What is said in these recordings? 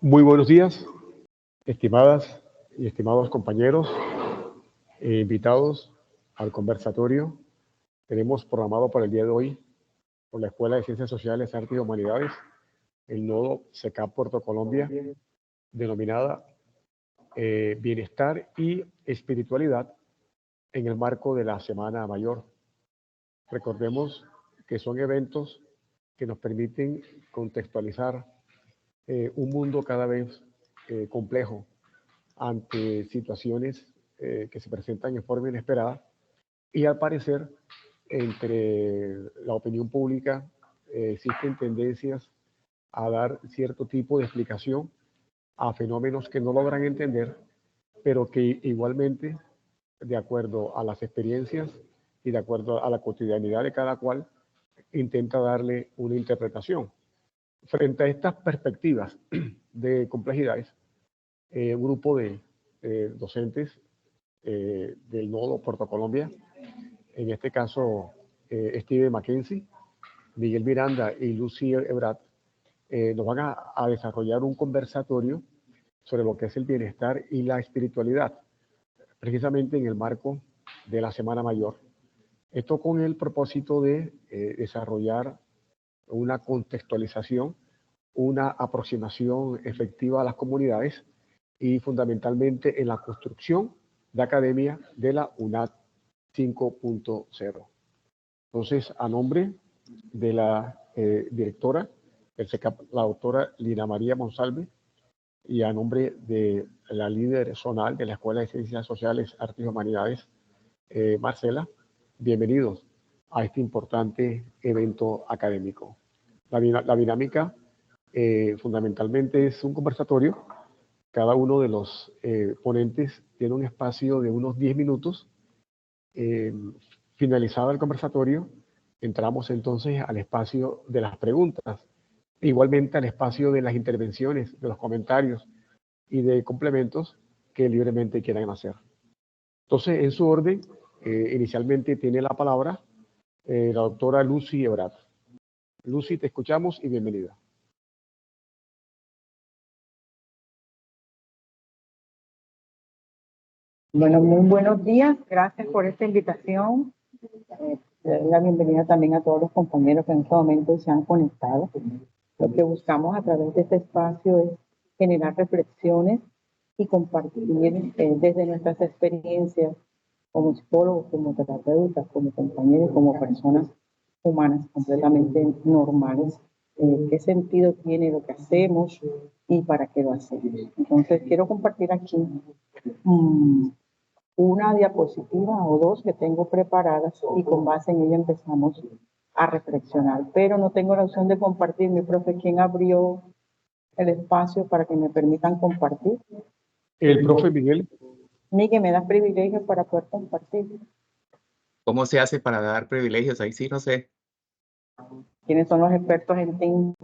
Muy buenos días, estimadas y estimados compañeros e invitados al conversatorio. Tenemos programado para el día de hoy por la Escuela de Ciencias Sociales, Artes y Humanidades el nodo CECAP Puerto Colombia, denominada Bienestar y Espiritualidad en el marco de la Semana Mayor. Recordemos que son eventos que nos permiten contextualizar un mundo cada vez complejo ante situaciones que se presentan en forma inesperada y al parecer entre la opinión pública existen tendencias a dar cierto tipo de explicación a fenómenos que no logran entender, pero que igualmente, de acuerdo a las experiencias y de acuerdo a la cotidianidad de cada cual, intenta darle una interpretación. Frente a estas perspectivas de complejidades, un grupo de docentes del nodo Puerto Colombia, en este caso Steve Mackenzie, Miguel Miranda y Lucy Ebrat, nos van a desarrollar un conversatorio sobre lo que es el bienestar y la espiritualidad, precisamente en el marco de la Semana Mayor. Esto con el propósito de desarrollar una contextualización, una aproximación efectiva a las comunidades y fundamentalmente en la construcción de academia de la UNAD 5.0. Entonces, a nombre de la directora del CECAP, la doctora Lina María Monsalve, y a nombre de la líder zonal de la Escuela de Ciencias Sociales, Artes y Humanidades, Marcela, bienvenidos a este importante evento académico. La dinámica fundamentalmente es un conversatorio. Cada uno de los ponentes tiene un espacio de unos 10 minutos. Finalizado el conversatorio, entramos entonces al espacio de las preguntas, igualmente al espacio de las intervenciones, de los comentarios y de complementos que libremente quieran hacer. Entonces, en su orden, inicialmente tiene la palabra la doctora Lucy Ebrat. Lucy, te escuchamos y bienvenida. Bueno, muy buenos días. Gracias por esta invitación. Doy la bienvenida también a todos los compañeros que en este momento se han conectado. Lo que buscamos a través de este espacio es generar reflexiones y compartir desde nuestras experiencias como psicólogos, como terapeutas, como compañeros, como personas humanas completamente normales. ¿Qué sentido tiene lo que hacemos y para qué lo hacemos? Entonces, quiero compartir aquí una diapositiva o dos que tengo preparadas y con base en ella empezamos a reflexionar. Pero no tengo la opción de compartir. Mi profe, ¿quién abrió el espacio para que me permitan compartir? El profe Miguel. Miguel, ¿me das privilegios para poder compartir? ¿Cómo se hace para dar privilegios? Ahí sí, no sé. ¿Quiénes son los expertos en TIN?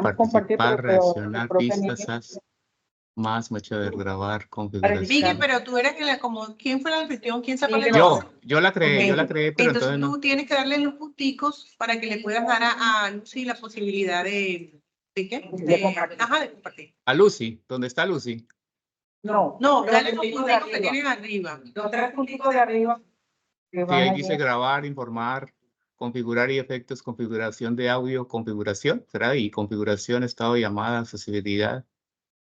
Participar, reaccionar, pistas, más, mucho de grabar, configuración. Miguel, pero tú eres como, ¿quién fue el anfitrión? ¿Quién sacó la información? Yo la creé, pero entonces tú tienes que darle los punticos para que le puedas dar a Lucy la posibilidad ¿de qué? De compartir. A Lucy, ¿dónde está Lucy? No, dale los punticos que tienen arriba. Los 3 punticos de arriba. Sí, ahí dice grabar, informar, configurar y efectos, configuración de audio, configuración, ¿será ahí? Configuración, estado de llamada, accesibilidad.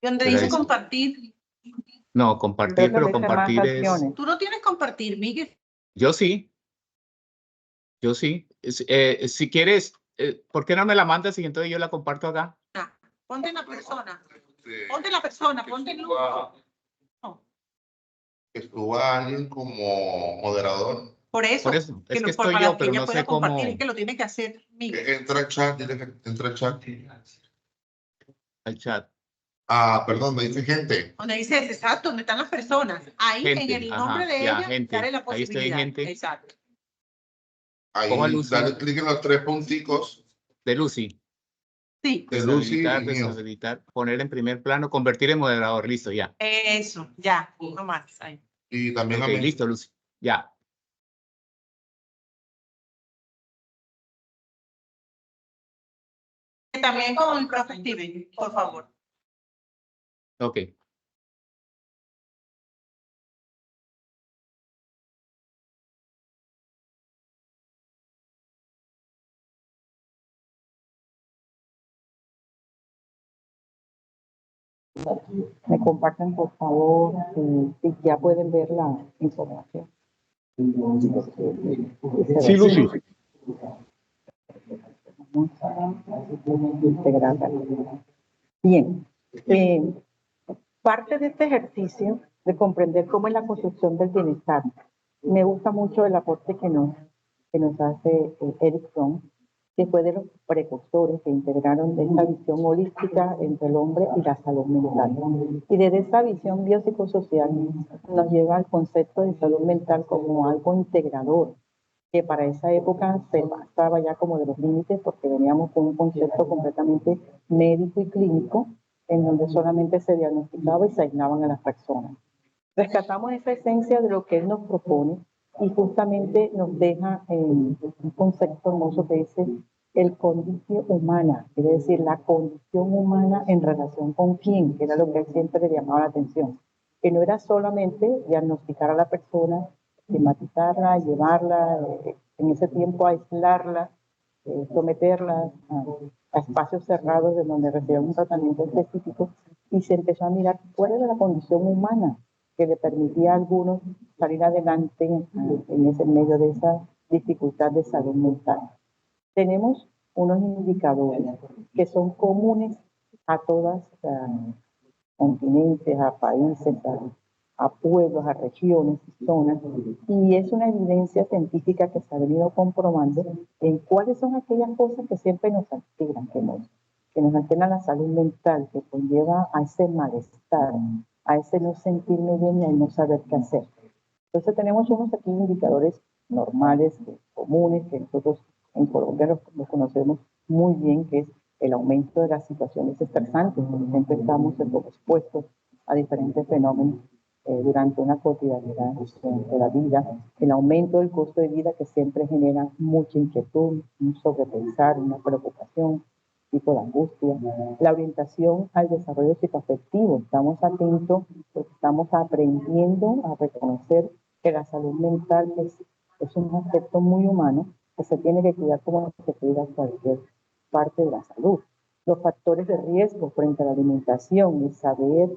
Donde dice compartir. No, compartir, pero compartir es... Tú no tienes compartir, Miguel. Yo sí. Si quieres, ¿por qué no me la mandas y entonces yo la comparto acá? Ponte la persona. Ponte el lugar. Que suba a alguien como moderador. Por eso es que estoy yo, pero no sé cómo. Es que lo tiene que hacer Miguel. Entra al chat, entra al chat. Al chat. Perdón, me dice gente. Donde dice, exacto, donde están las personas. Ahí gente, en el nombre de ella, gente. dale la posibilidad. Ahí estoy, gente. Exacto. Ahí, dale clic en los 3 punticos. De Lucy. Sí. Deshabilitar, poner en primer plano, convertir en moderador. Listo, ya. Eso, ya. No más. Ahí. Y también a mí. Listo, Lucy. Ya. También con el profe Steven, por favor. Ok. Me comparten, por favor, si ya pueden ver la información. Sí, Lucy. Vamos a integrarla. Bien. Parte de este ejercicio de comprender cómo es la construcción del bienestar. Me gusta mucho el aporte que nos hace Eric Fromm, que fue de los precursores que integraron de esta visión holística entre el hombre y la salud mental. Y desde esa visión biopsicosocial nos lleva al concepto de salud mental como algo integrador, que para esa época se pasaba ya como de los límites porque veníamos con un concepto completamente médico y clínico, en donde solamente se diagnosticaba y se aislaban a las personas. Rescatamos esa esencia de lo que él nos propone y justamente nos deja un concepto hermoso que dice el condicio humana, quiere decir la condición humana en relación con quién, que era lo que él siempre le llamaba la atención, que no era solamente diagnosticar a la persona, estigmatizarla, llevarla, en ese tiempo aislarla, someterla a espacios cerrados de donde recibía un tratamiento específico, y se empezó a mirar cuál era la condición humana que le permitía a algunos salir adelante en ese medio de esa dificultad de salud mental. Tenemos unos indicadores que son comunes a todas continentes, a países, a pueblos, a regiones, zonas, y es una evidencia científica que se ha venido comprobando en cuáles son aquellas cosas que siempre nos alteran, que nos alteran la salud mental, que conlleva a ese malestar, a ese no sentirme bien y a no saber qué hacer. Entonces tenemos unos aquí indicadores normales, comunes, que nosotros en Colombia los conocemos muy bien, que es el aumento de las situaciones estresantes, porque siempre estamos expuestos a diferentes fenómenos durante una cotidianidad de la vida, el aumento del costo de vida que siempre genera mucha inquietud, un sobrepensar, una preocupación, tipo de angustia, la orientación al desarrollo psicoafectivo. Estamos atentos porque estamos aprendiendo a reconocer que la salud mental es un aspecto muy humano que se tiene que cuidar como se cuida cualquier parte de la salud. Los factores de riesgo frente a la alimentación, el saber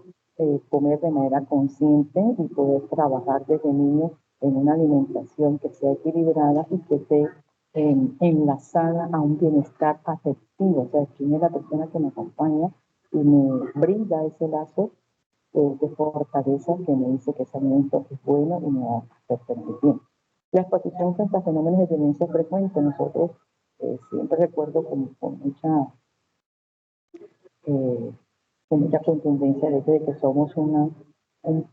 comer de manera consciente y poder trabajar desde niño en una alimentación que sea equilibrada y que esté enlazada a un bienestar afectivo, o sea, quién es la persona que me acompaña y me brinda ese lazo de fortaleza que me dice que ese alimento es bueno y me va a hacer sentir bien. La exposición frente a fenómenos de violencia frecuente, nosotros siempre recuerdo con mucha contundencia el hecho de que somos un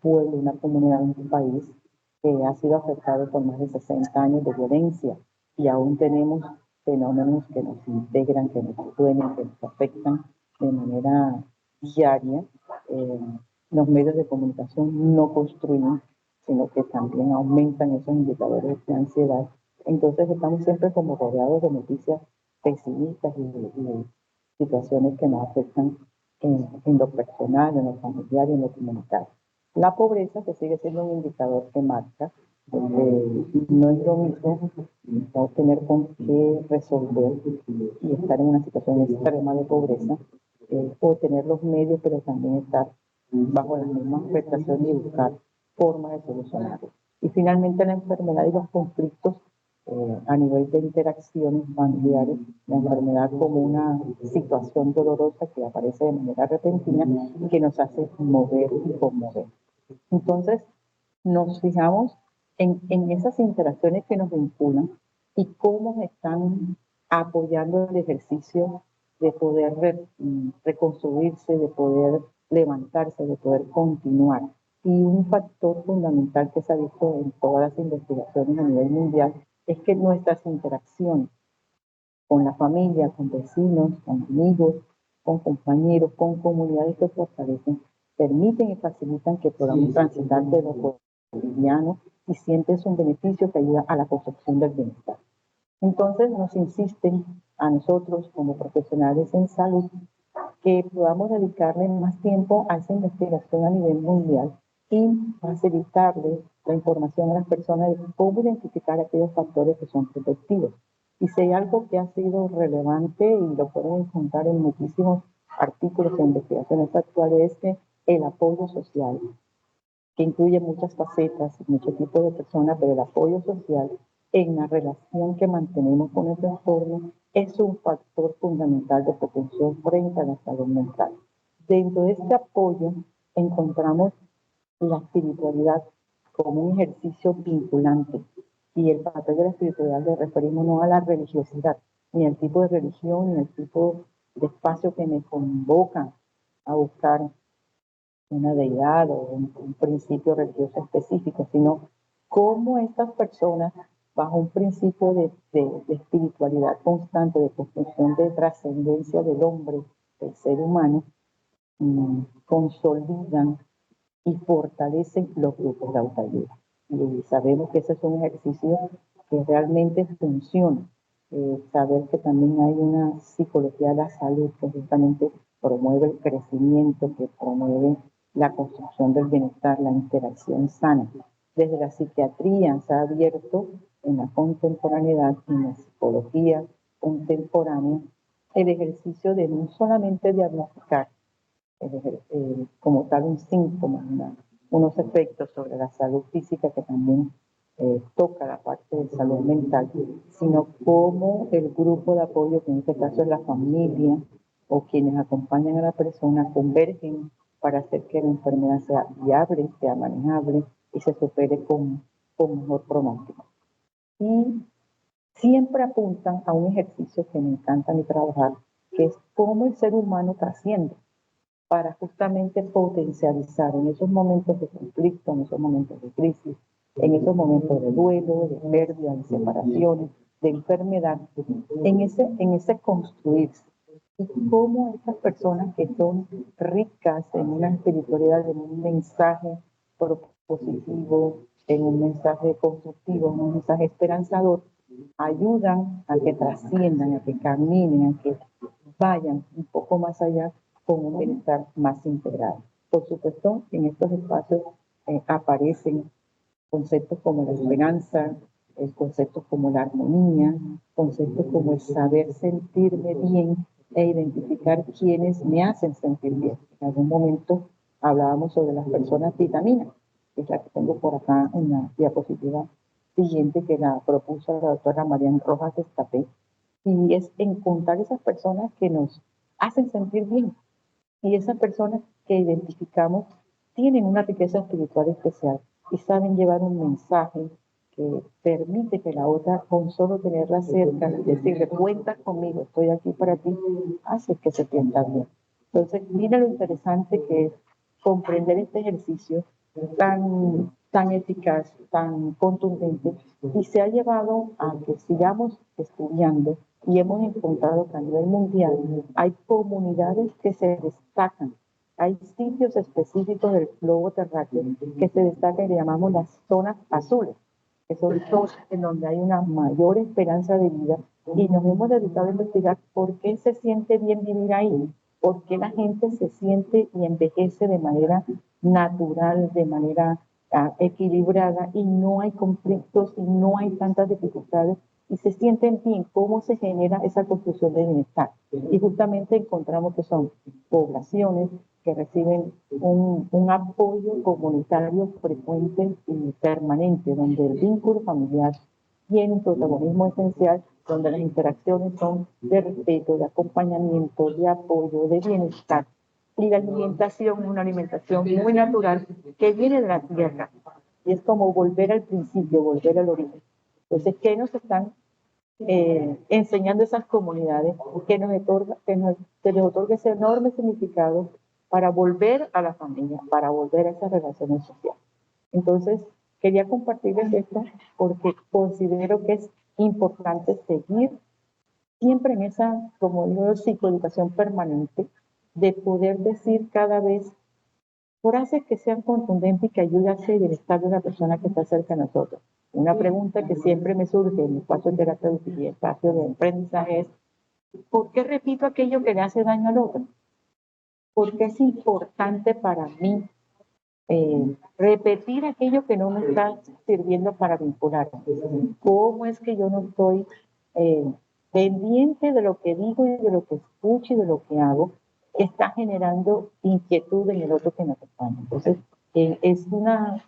pueblo, una comunidad, un país que ha sido afectado por más de 60 años de violencia y aún tenemos fenómenos que nos integran, que nos duelen, que nos afectan de manera diaria. Los medios de comunicación no construyen, sino que también aumentan esos indicadores de ansiedad. Entonces estamos siempre como rodeados de noticias pesimistas y situaciones que nos afectan en lo personal, en lo familiar y en lo comunitario. La pobreza, que sigue siendo un indicador que marca, porque no es lo mismo no tener con qué resolver y estar en una situación extrema de pobreza, o tener los medios, pero también estar bajo la misma afectación y buscar formas de solucionarlo. Y finalmente la enfermedad y los conflictos a nivel de interacciones familiares, la enfermedad como una situación dolorosa que aparece de manera repentina y que nos hace mover y conmover. Entonces, nos fijamos en esas interacciones que nos vinculan y cómo están apoyando el ejercicio de poder reconstruirse, de poder levantarse, de poder continuar. Y un factor fundamental que se ha visto en todas las investigaciones a nivel mundial es que nuestras interacciones con la familia, con vecinos, con amigos, con compañeros, con comunidades que fortalecen, permiten y facilitan que podamos transitar de lo cotidiano y sientes un beneficio que ayuda a la construcción del bienestar. Entonces nos insisten a nosotros como profesionales en salud que podamos dedicarle más tiempo a esa investigación a nivel mundial y facilitarle la información a las personas de cómo identificar aquellos factores que son protectivos. Y si hay algo que ha sido relevante, y lo pueden encontrar en muchísimos artículos e investigaciones actuales, es que el apoyo social, que incluye muchas facetas, muchos tipos de personas, pero el apoyo social en la relación que mantenemos con el entorno es un factor fundamental de protección frente a la salud mental. Dentro de este apoyo encontramos la espiritualidad como un ejercicio vinculante, y el papel de la espiritualidad le referimos no a la religiosidad, ni al tipo de religión, ni al tipo de espacio que me convoca a buscar una deidad o un principio religioso específico, sino cómo estas personas, bajo un principio de espiritualidad constante, de construcción de trascendencia del hombre, del ser humano, consolidan y fortalecen los grupos de autoayuda. Y sabemos que ese es un ejercicio que realmente funciona. Saber que también hay una psicología de la salud que justamente promueve el crecimiento, que promueve la construcción del bienestar, la interacción sana. Desde la psiquiatría se ha abierto en la contemporaneidad, en la psicología contemporánea, el ejercicio de no solamente diagnosticar como tal un síntoma, unos efectos sobre la salud física que también toca la parte de salud mental, sino cómo el grupo de apoyo, que en este caso es la familia o quienes acompañan a la persona, convergen para hacer que la enfermedad sea viable, sea manejable y se supere con mejor pronóstico. Y siempre apuntan a un ejercicio que me encanta a mí trabajar, que es cómo el ser humano trasciende para justamente potencializar en esos momentos de conflicto, en esos momentos de crisis, en esos momentos de duelo, de pérdida, de separaciones, de enfermedad, en ese construirse. Y cómo estas personas que son ricas en una espiritualidad, en un mensaje propositivo, en un mensaje constructivo, en un mensaje esperanzador, ayudan a que trasciendan, a que caminen, a que vayan un poco más allá con un bienestar más integral. Por supuesto, en estos espacios aparecen conceptos como la esperanza, conceptos como la armonía, conceptos como el saber sentirme bien e identificar quienes me hacen sentir bien. En algún momento hablábamos sobre las personas vitaminas, que es la que tengo por acá en la diapositiva siguiente, que la propuso la doctora Marian Rojas Estapé, y es encontrar esas personas que nos hacen sentir bien, y esas personas que identificamos tienen una riqueza espiritual especial y saben llevar un mensaje que permite que la otra, con solo tenerla cerca y decirle, cuentas conmigo, estoy aquí para ti, hace que se sienta bien. Entonces, mira lo interesante que es comprender este ejercicio tan eficaz, tan contundente, y se ha llevado a que sigamos estudiando, y hemos encontrado que a nivel mundial hay comunidades que se destacan. Hay sitios específicos del globo terráqueo que se destacan y le llamamos las zonas azules, que son zonas en donde hay una mayor esperanza de vida, y nos hemos dedicado a investigar por qué se siente bien vivir ahí, por qué la gente se siente y envejece de manera natural, de manera equilibrada, y no hay conflictos y no hay tantas dificultades y se sienten bien. ¿Cómo se genera esa construcción de bienestar? Y justamente encontramos que son poblaciones que reciben un apoyo comunitario frecuente y permanente, donde el vínculo familiar tiene un protagonismo esencial, donde las interacciones son de respeto, de acompañamiento, de apoyo, de bienestar. Y la alimentación es una alimentación muy natural que viene de la tierra. Y es como volver al principio, volver al origen. Entonces, ¿qué nos están enseñando esas comunidades? Que se les otorga ese enorme significado para volver a la familia, para volver a esas relaciones sociales. Entonces, quería compartirles esto porque considero que es importante seguir siempre en esa, como digo, psicoeducación permanente, de poder decir cada vez frases que sean contundentes y que ayuden a ese bienestar de la persona que está cerca de nosotros. Una pregunta que siempre me surge en mi espacio terapéutico y espacio de aprendizaje es, ¿Por qué repito aquello que le hace daño al otro? Porque es importante para mí repetir aquello que no me está sirviendo para vincular. ¿Cómo es que yo no estoy pendiente de lo que digo y de lo que escucho y de lo que hago? Está generando inquietud en el otro que me acompaña. Entonces, es una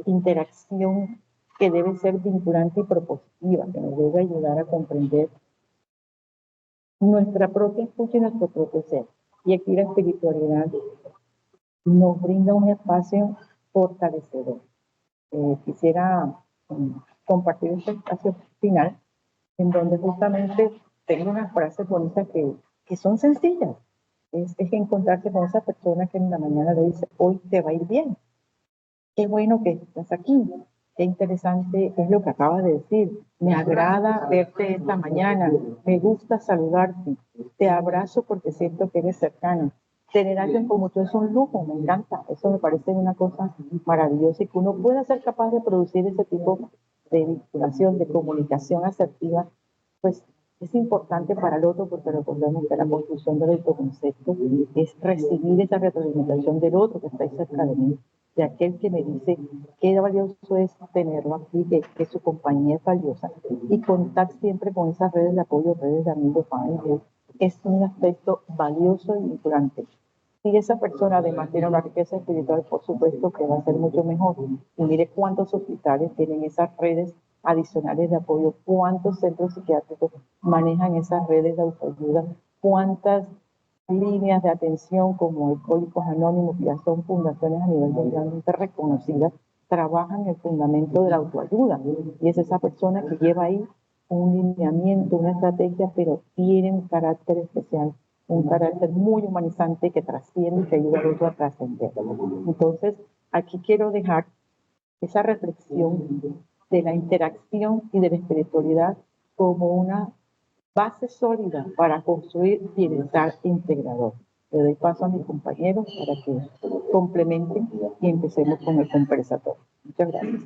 interacción que debe ser vinculante y propositiva, que nos debe ayudar a comprender nuestra propia escucha y nuestro propio ser. Y aquí la espiritualidad nos brinda un espacio fortalecedor. Quisiera compartir este espacio final en donde justamente tengo unas frases bonitas que son sencillas. Es encontrarse con esa persona que en la mañana le dice, hoy te va a ir bien. Qué bueno que estás aquí. Qué interesante es lo que acabas de decir. Me agrada verte esta mañana. Me gusta saludarte. Te abrazo porque siento que eres cercano. Tener a alguien como tú es un lujo, me encanta. Eso me parece una cosa maravillosa y que uno pueda ser capaz de producir ese tipo de vinculación, de comunicación asertiva, pues es importante para el otro porque recordemos que la construcción del autoconcepto es recibir esa retroalimentación del otro que está ahí cerca de mí, de aquel que me dice qué valioso es tenerlo aquí, que su compañía es valiosa, y contar siempre con esas redes de apoyo, redes de amigos, familia, es un aspecto valioso y vinculante. Si esa persona además tiene una riqueza espiritual, por supuesto que va a ser mucho mejor. Y mire cuántos hospitales tienen esas redes adicionales de apoyo, cuántos centros psiquiátricos manejan esas redes de autoayuda, cuántas líneas de atención como Alcohólicos Anónimos, que ya son fundaciones a nivel mundialmente reconocidas, trabajan el fundamento de la autoayuda. Y es esa persona que lleva ahí un lineamiento, una estrategia, pero tiene un carácter especial, un carácter muy humanizante que trasciende y que ayuda al otro a trascender. Entonces, aquí quiero dejar esa reflexión de la interacción y de la espiritualidad como una base sólida para construir bienestar integrador. Le doy paso a mis compañeros para que complementen y empecemos con el conversatorio. Muchas gracias.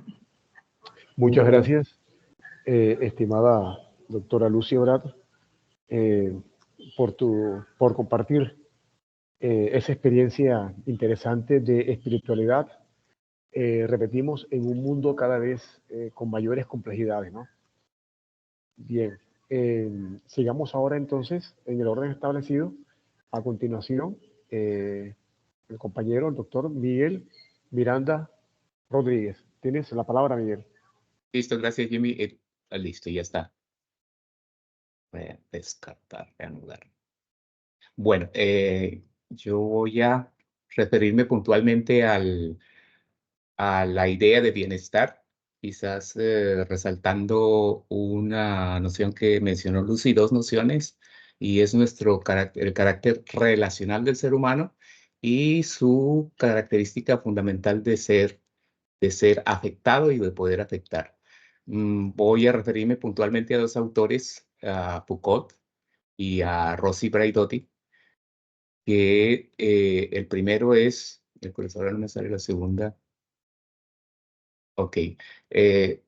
Muchas gracias, estimada doctora Lucy Obrat, por compartir esa experiencia interesante de espiritualidad. Repetimos, en un mundo cada vez con mayores complejidades, ¿no? Bien, sigamos ahora entonces en el orden establecido. A continuación, el compañero, el doctor Miguel Miranda Rodríguez. Tienes la palabra, Miguel. Listo, gracias, Jimmy. Listo, ya está. Voy a descartar, reanudar. Bueno, yo voy a referirme puntualmente a la idea de bienestar, quizás resaltando una noción que mencionó Lucy, dos nociones, y es el carácter relacional del ser humano y su característica fundamental de ser afectado y de poder afectar. Voy a referirme puntualmente a dos autores, a Foucault y a Rossi Braidotti, que el primero es, ahora no me sale la segunda. Ok.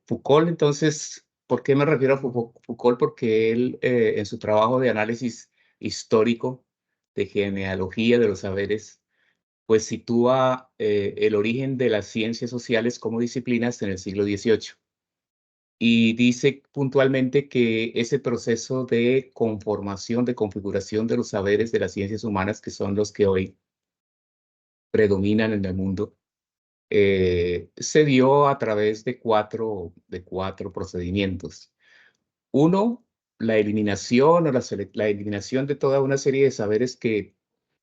Foucault, entonces, ¿por qué me refiero a Foucault? Porque él, en su trabajo de análisis histórico, de genealogía de los saberes, pues sitúa el origen de las ciencias sociales como disciplinas en el siglo XVIII. Y dice puntualmente que ese proceso de conformación, de configuración de los saberes de las ciencias humanas, que son los que hoy predominan en el mundo, se dio a través de cuatro procedimientos. Uno, la eliminación o la eliminación de toda una serie de saberes que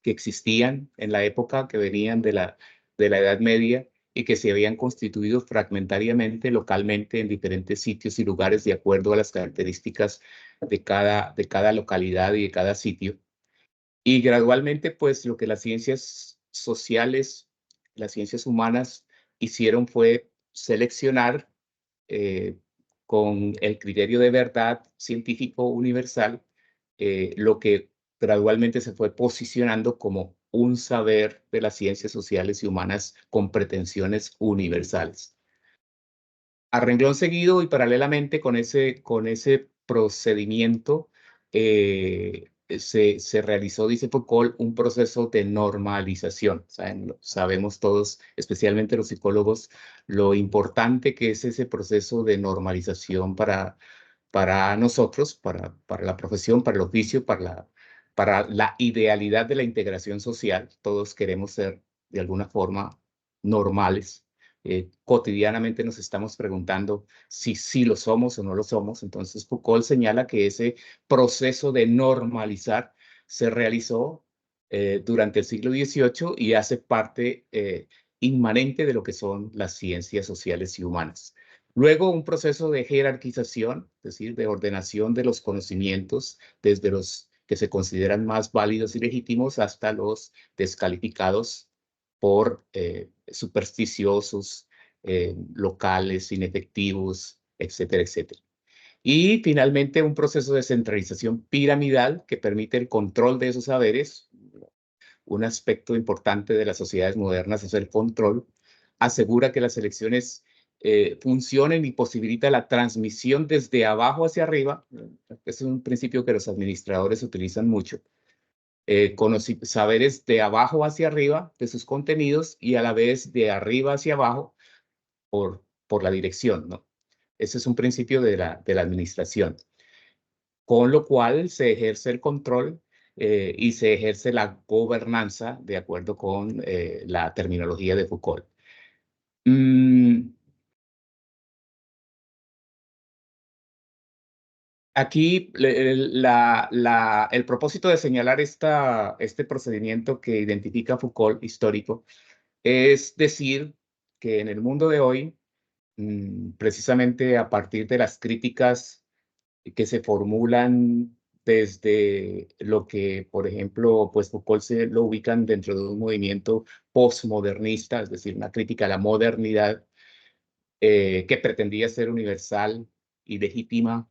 existían en la época, que venían de la Edad Media y que se habían constituido fragmentariamente, localmente, en diferentes sitios y lugares de acuerdo a las características de cada localidad y de cada sitio. Y gradualmente, pues, lo que las ciencias sociales, las ciencias humanas hicieron fue seleccionar con el criterio de verdad científico universal lo que gradualmente se fue posicionando como un saber de las ciencias sociales y humanas con pretensiones universales. A renglón seguido y paralelamente con ese procedimiento, se realizó, dice Foucault, un proceso de normalización. Sabemos todos, especialmente los psicólogos, lo importante que es ese proceso de normalización para nosotros, para la profesión, para el oficio, para la idealidad de la integración social. Todos queremos ser, de alguna forma, normales. Cotidianamente nos estamos preguntando si sí lo somos o no lo somos. Entonces Foucault señala que ese proceso de normalizar se realizó durante el siglo XVIII y hace parte inmanente de lo que son las ciencias sociales y humanas. Luego, un proceso de jerarquización, es decir, de ordenación de los conocimientos, desde los que se consideran más válidos y legítimos hasta los descalificados por supersticiosos, locales, inefectivos, etcétera, etcétera. Y finalmente, un proceso de centralización piramidal que permite el control de esos saberes. Un aspecto importante de las sociedades modernas es el control. Asegura que las elecciones funcionen y posibilita la transmisión desde abajo hacia arriba. Es un principio que los administradores utilizan mucho. Saberes de abajo hacia arriba de sus contenidos y a la vez de arriba hacia abajo por la dirección, ¿no? Ese es un principio de la administración. Con lo cual se ejerce el control y se ejerce la gobernanza de acuerdo con la terminología de Foucault. Aquí el propósito de señalar este procedimiento que identifica Foucault histórico es decir que en el mundo de hoy, precisamente a partir de las críticas que se formulan desde lo que, por ejemplo, pues Foucault se lo ubican dentro de un movimiento postmodernista, es decir, una crítica a la modernidad que pretendía ser universal y legítima.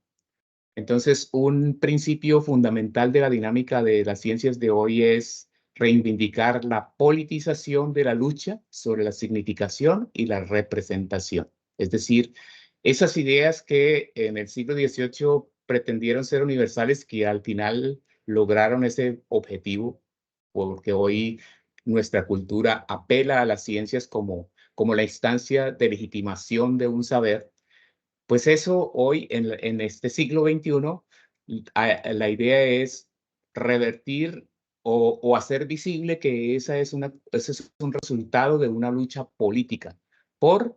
Entonces, un principio fundamental de la dinámica de las ciencias de hoy es reivindicar la politización de la lucha sobre la significación y la representación. Es decir, esas ideas que en el siglo XVIII pretendieron ser universales, que al final lograron ese objetivo, porque hoy nuestra cultura apela a las ciencias como la instancia de legitimación de un saber. Pues eso hoy, en este siglo XXI, la idea es revertir o hacer visible que ese es un resultado de una lucha política por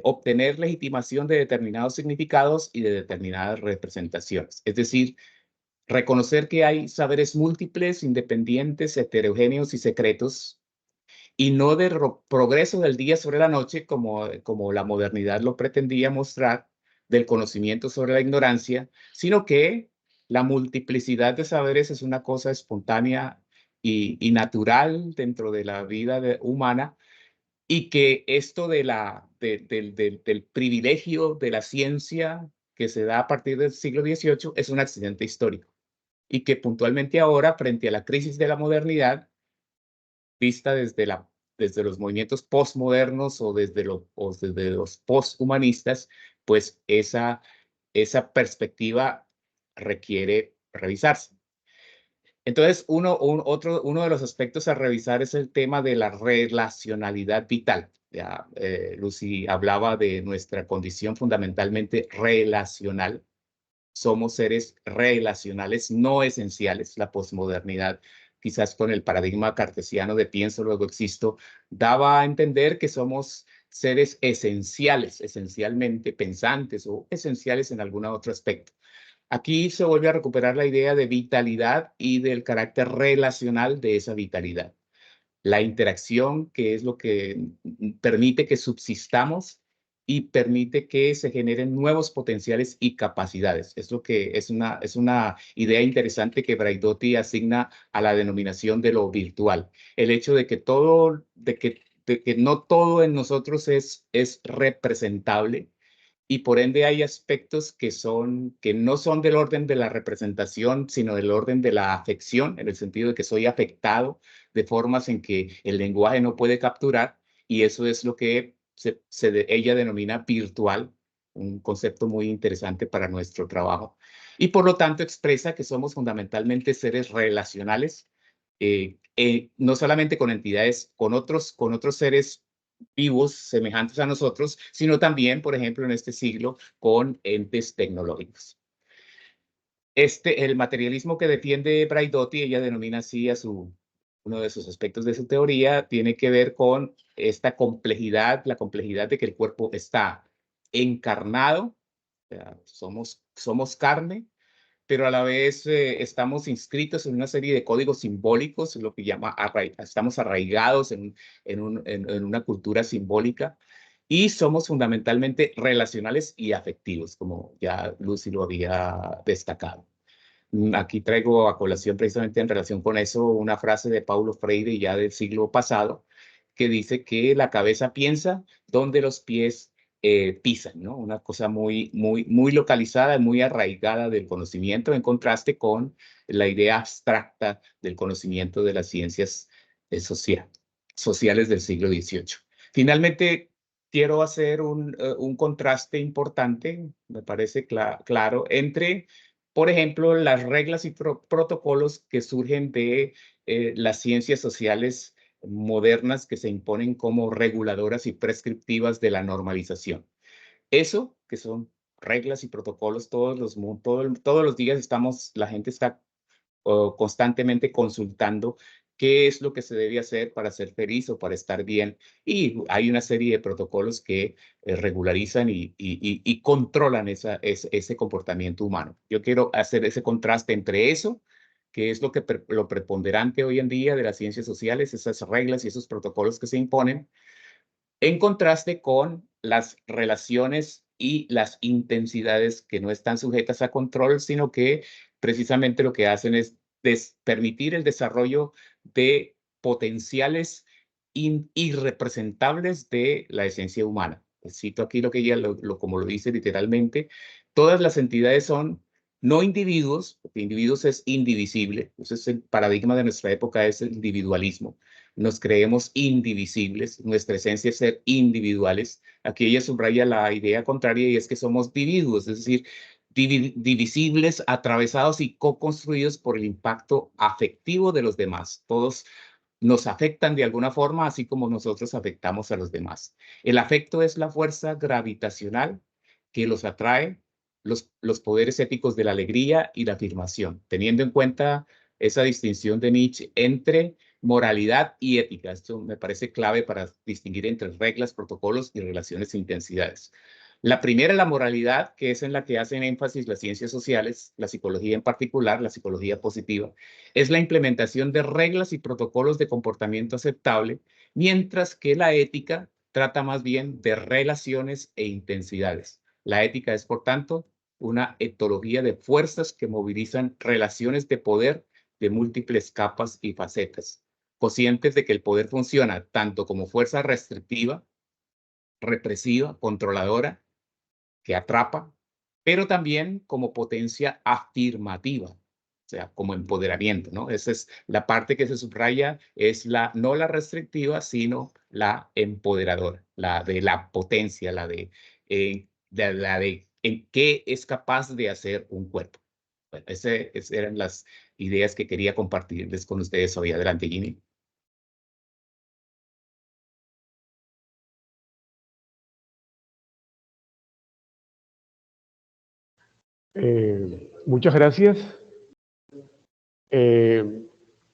obtener legitimación de determinados significados y de determinadas representaciones. Es decir, reconocer que hay saberes múltiples, independientes, heterogéneos y secretos, y no de progreso del día sobre la noche, como la modernidad lo pretendía mostrar, del conocimiento sobre la ignorancia, sino que la multiplicidad de saberes es una cosa espontánea y natural dentro de la vida humana, y que esto del privilegio de la ciencia que se da a partir del siglo XVIII es un accidente histórico, y que puntualmente ahora, frente a la crisis de la modernidad, vista desde los movimientos postmodernos o desde los posthumanistas, pues esa perspectiva requiere revisarse. Entonces, uno de los aspectos a revisar es el tema de la relacionalidad vital. Ya, Lucy hablaba de nuestra condición fundamentalmente relacional. Somos seres relacionales, no esenciales. La posmodernidad, quizás con el paradigma cartesiano de pienso, luego existo, daba a entender que somos seres esenciales, esencialmente pensantes o esenciales en algún otro aspecto. Aquí se vuelve a recuperar la idea de vitalidad y del carácter relacional de esa vitalidad. La interacción, que es lo que permite que subsistamos y permite que se generen nuevos potenciales y capacidades. Es lo que es una idea interesante que Braidotti asigna a la denominación de lo virtual. El hecho de que no todo en nosotros es representable, y por ende hay aspectos que no son del orden de la representación, sino del orden de la afección, en el sentido de que soy afectado de formas en que el lenguaje no puede capturar, y eso es lo que ella denomina virtual, un concepto muy interesante para nuestro trabajo. Y por lo tanto expresa que somos fundamentalmente seres relacionales, no solamente con entidades, con otros seres vivos semejantes a nosotros, sino también, por ejemplo, en este siglo, con entes tecnológicos. El materialismo que defiende Braidotti, ella denomina así uno de sus aspectos de su teoría, tiene que ver con esta complejidad, la complejidad de que el cuerpo está encarnado, o sea, somos carne, pero a la vez estamos inscritos en una serie de códigos simbólicos, lo que estamos arraigados en una cultura simbólica, y somos fundamentalmente relacionales y afectivos, como ya Lucy lo había destacado. Aquí traigo a colación precisamente en relación con eso una frase de Paulo Freire ya del siglo pasado, que dice que la cabeza piensa donde los pies pisan, ¿no? Una cosa muy localizada, muy arraigada del conocimiento, en contraste con la idea abstracta del conocimiento de las ciencias sociales del siglo XVIII. Finalmente, quiero hacer un contraste importante, me parece claro, entre, por ejemplo, las reglas y protocolos que surgen de las ciencias sociales modernas que se imponen como reguladoras y prescriptivas de la normalización. Eso, que son reglas y protocolos, todos los días la gente está constantemente consultando qué es lo que se debe hacer para ser feliz o para estar bien. Y hay una serie de protocolos que regularizan y controlan ese comportamiento humano. Yo quiero hacer ese contraste entre eso, que es lo preponderante hoy en día de las ciencias sociales, esas reglas y esos protocolos que se imponen, en contraste con las relaciones y las intensidades que no están sujetas a control, sino que precisamente lo que hacen es permitir el desarrollo de potenciales irrepresentables de la esencia humana. Cito aquí lo que ella, como lo dice literalmente, todas las entidades son no individuos, porque individuos es indivisible, ese es el paradigma de nuestra época, es el individualismo. Nos creemos indivisibles, nuestra esencia es ser individuales. Aquí ella subraya la idea contraria y es que somos dividuos, es decir, divisibles, atravesados y co-construidos por el impacto afectivo de los demás. Todos nos afectan de alguna forma, así como nosotros afectamos a los demás. El afecto es la fuerza gravitacional que los atrae, los poderes éticos de la alegría y la afirmación, teniendo en cuenta esa distinción de Nietzsche entre moralidad y ética. Esto me parece clave para distinguir entre reglas, protocolos y relaciones e intensidades. La primera, la moralidad, que es en la que hacen énfasis las ciencias sociales, la psicología en particular, la psicología positiva, es la implementación de reglas y protocolos de comportamiento aceptable, mientras que la ética trata más bien de relaciones e intensidades. La ética es, por tanto, una etología de fuerzas que movilizan relaciones de poder de múltiples capas y facetas, conscientes de que el poder funciona tanto como fuerza restrictiva, represiva, controladora, que atrapa, pero también como potencia afirmativa, o sea, como empoderamiento, ¿no? Esa es la parte que se subraya, es no la restrictiva, sino la empoderadora, la de la potencia, la de en qué es capaz de hacer un cuerpo. Bueno, esas eran las ideas que quería compartirles con ustedes hoy. Adelante, Jimmy. Muchas gracias,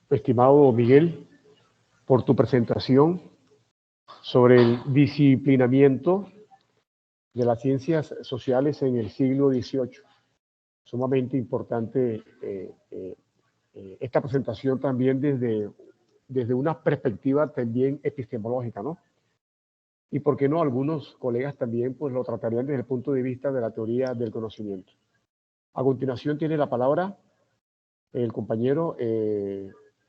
estimado Miguel, por tu presentación sobre el disciplinamiento de las ciencias sociales en el siglo XVIII. Sumamente importante esta presentación también desde una perspectiva también epistemológica, ¿no? Y por qué no, algunos colegas también pues lo tratarían desde el punto de vista de la teoría del conocimiento. A continuación tiene la palabra el compañero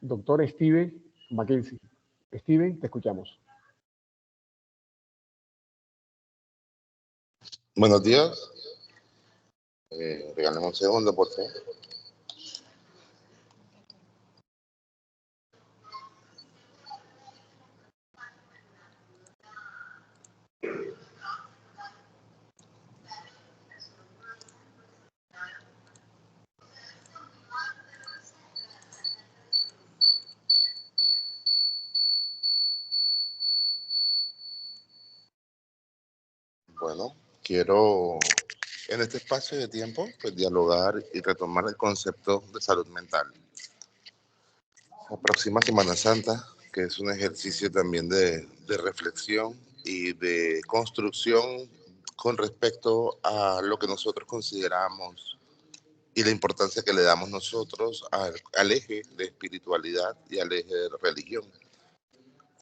doctor Steven Mackenzie. Steven, te escuchamos. Buenos días. Regálame un segundo, por favor. Bueno, quiero en este espacio de tiempo pues, dialogar y retomar el concepto de salud mental. La próxima Semana Santa, que es un ejercicio también de reflexión y de construcción con respecto a lo que nosotros consideramos y la importancia que le damos nosotros al eje de espiritualidad y al eje de religión.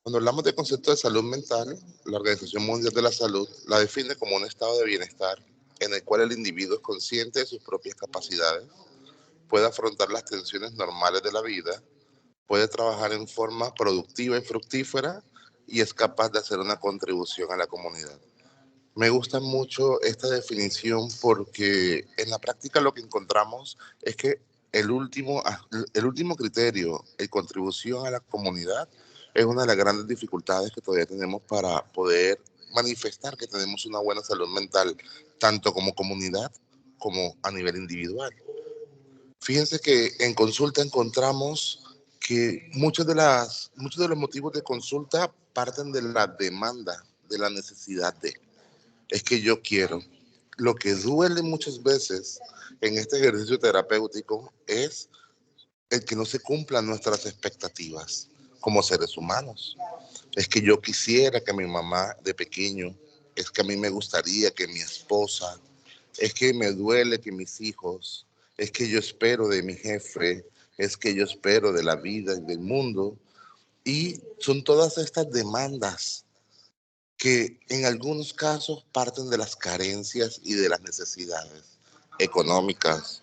Cuando hablamos de concepto de salud mental, la Organización Mundial de la Salud la define como un estado de bienestar en el cual el individuo es consciente de sus propias capacidades, puede afrontar las tensiones normales de la vida, puede trabajar en forma productiva y fructífera y es capaz de hacer una contribución a la comunidad. Me gusta mucho esta definición porque en la práctica lo que encontramos es que el último criterio, la contribución a la comunidad, es una de las grandes dificultades que todavía tenemos para poder manifestar que tenemos una buena salud mental, tanto como comunidad como a nivel individual. Fíjense que en consulta encontramos que muchos de los motivos de consulta parten de la demanda, de la necesidad de. Es que yo quiero. Lo que duele muchas veces en este ejercicio terapéutico es el que no se cumplan nuestras expectativas como seres humanos. Es que yo quisiera que mi mamá de pequeño, es que a mí me gustaría que mi esposa, es que me duele que mis hijos, es que yo espero de mi jefe, es que yo espero de la vida y del mundo. Y son todas estas demandas que en algunos casos parten de las carencias y de las necesidades económicas,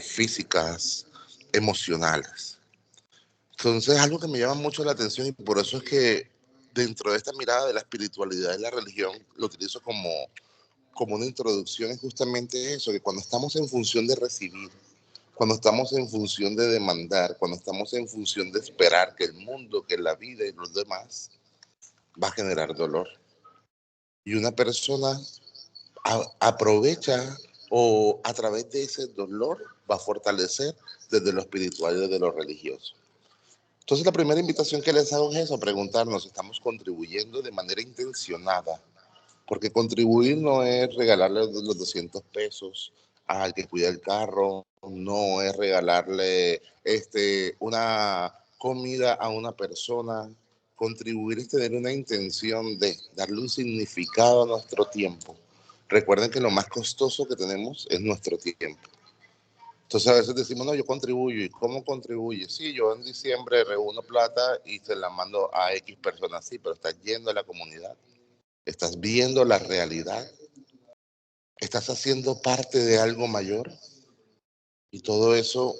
físicas, emocionales. Entonces, algo que me llama mucho la atención y por eso es que dentro de esta mirada de la espiritualidad y la religión lo utilizo como una introducción, es justamente eso, que cuando estamos en función de recibir, cuando estamos en función de demandar, cuando estamos en función de esperar que el mundo, que la vida y los demás va a generar dolor. Y una persona aprovecha o a través de ese dolor va a fortalecer desde lo espiritual y desde lo religioso. Entonces la primera invitación que les hago es eso, preguntarnos, ¿estamos contribuyendo de manera intencionada? Porque contribuir no es regalarle los 200 pesos al que cuida el carro, no es regalarle una comida a una persona. Contribuir es tener una intención de darle un significado a nuestro tiempo. Recuerden que lo más costoso que tenemos es nuestro tiempo. Entonces a veces decimos, no, yo contribuyo. ¿Y cómo contribuye? Sí, yo en diciembre reúno plata y se la mando a X personas. Sí, pero estás yendo a la comunidad. Estás viendo la realidad. Estás haciendo parte de algo mayor. Y todo eso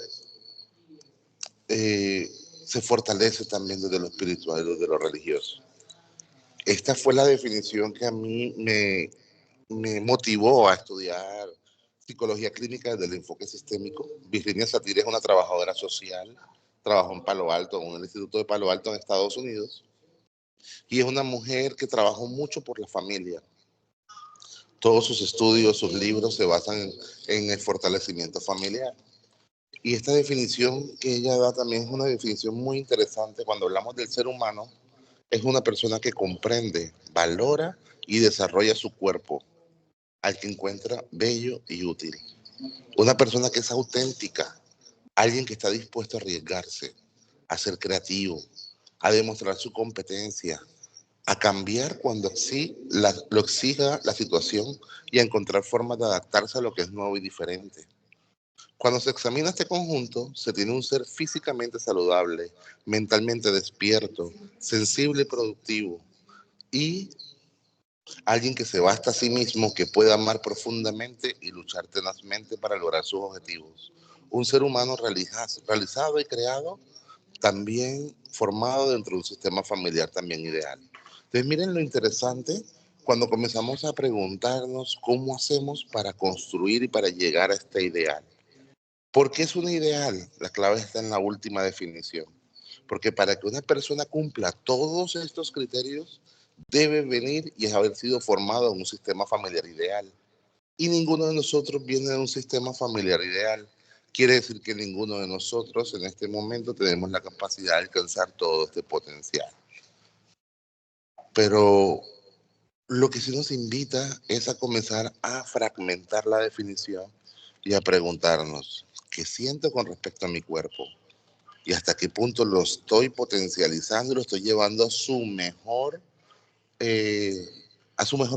se fortalece también desde lo espiritual y desde lo religioso. Esta fue la definición que a mí me motivó a estudiar psicología clínica desde el enfoque sistémico. Virginia Satir es una trabajadora social, trabajó en Palo Alto, en el Instituto de Palo Alto en Estados Unidos, y es una mujer que trabajó mucho por la familia. Todos sus estudios, sus libros se basan en el fortalecimiento familiar. Y esta definición que ella da también es una definición muy interesante cuando hablamos del ser humano. Es una persona que comprende, valora y desarrolla su cuerpo, al que encuentra bello y útil. Una persona que es auténtica, alguien que está dispuesto a arriesgarse, a ser creativo, a demostrar su competencia, a cambiar cuando así lo exija la situación y a encontrar formas de adaptarse a lo que es nuevo y diferente. Cuando se examina este conjunto, se tiene un ser físicamente saludable, mentalmente despierto, sensible y productivo, y alguien que se basta a sí mismo, que puede amar profundamente y luchar tenazmente para lograr sus objetivos. Un ser humano realizado y creado, también formado dentro de un sistema familiar también ideal. Entonces miren lo interesante cuando comenzamos a preguntarnos cómo hacemos para construir y para llegar a este ideal. ¿Por qué es un ideal? La clave está en la última definición. Porque para que una persona cumpla todos estos criterios, debe venir y haber sido formado en un sistema familiar ideal. Y ninguno de nosotros viene de un sistema familiar ideal. Quiere decir que ninguno de nosotros en este momento tenemos la capacidad de alcanzar todo este potencial. Pero Lo que sí nos invita es a comenzar a fragmentar la definición y a preguntarnos, ¿qué siento con respecto a mi cuerpo? Y hasta qué punto lo estoy potencializando y lo estoy llevando a su mejor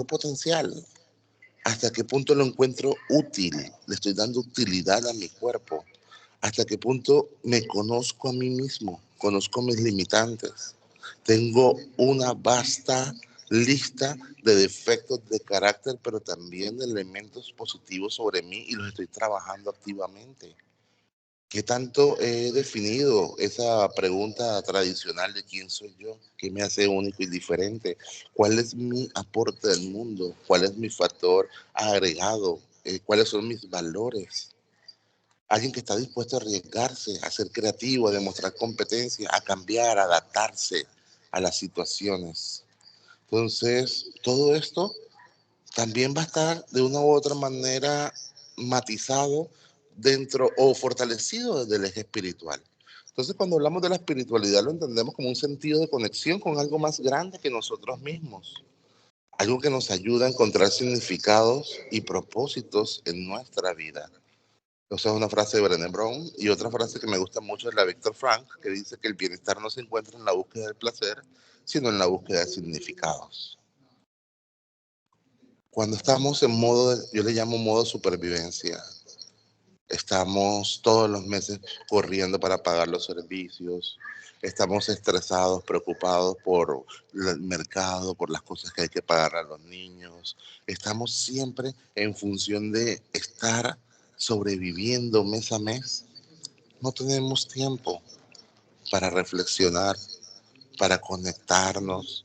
potencial. Hasta qué punto lo encuentro útil, le estoy dando utilidad a mi cuerpo. Hasta qué punto me conozco a mí mismo, conozco mis limitantes. Tengo una vasta lista de defectos de carácter, pero también de elementos positivos sobre mí y los estoy trabajando activamente. ¿Qué tanto he definido esa pregunta tradicional de quién soy yo? ¿Qué me hace único y diferente? ¿Cuál es mi aporte al mundo? ¿Cuál es mi factor agregado? ¿Cuáles son mis valores? Alguien que está dispuesto a arriesgarse, a ser creativo, a demostrar competencia, a cambiar, a adaptarse a las situaciones. Entonces, todo esto también va a estar de una u otra manera matizado dentro o fortalecido desde el eje espiritual. Entonces, cuando hablamos de la espiritualidad, lo entendemos como un sentido de conexión con algo más grande que nosotros mismos, algo que nos ayuda a encontrar significados y propósitos en nuestra vida. Esa es una frase de Brené Brown, y otra frase que me gusta mucho es la de Viktor Frank, que dice que el bienestar no se encuentra en la búsqueda del placer, sino en la búsqueda de significados. Cuando estamos en modo, yo le llamo modo supervivencia, estamos todos los meses corriendo para pagar los servicios, estamos estresados, preocupados por el mercado, por las cosas que hay que pagar a los niños, estamos siempre en función de estar sobreviviendo mes a mes. No tenemos tiempo para reflexionar, para conectarnos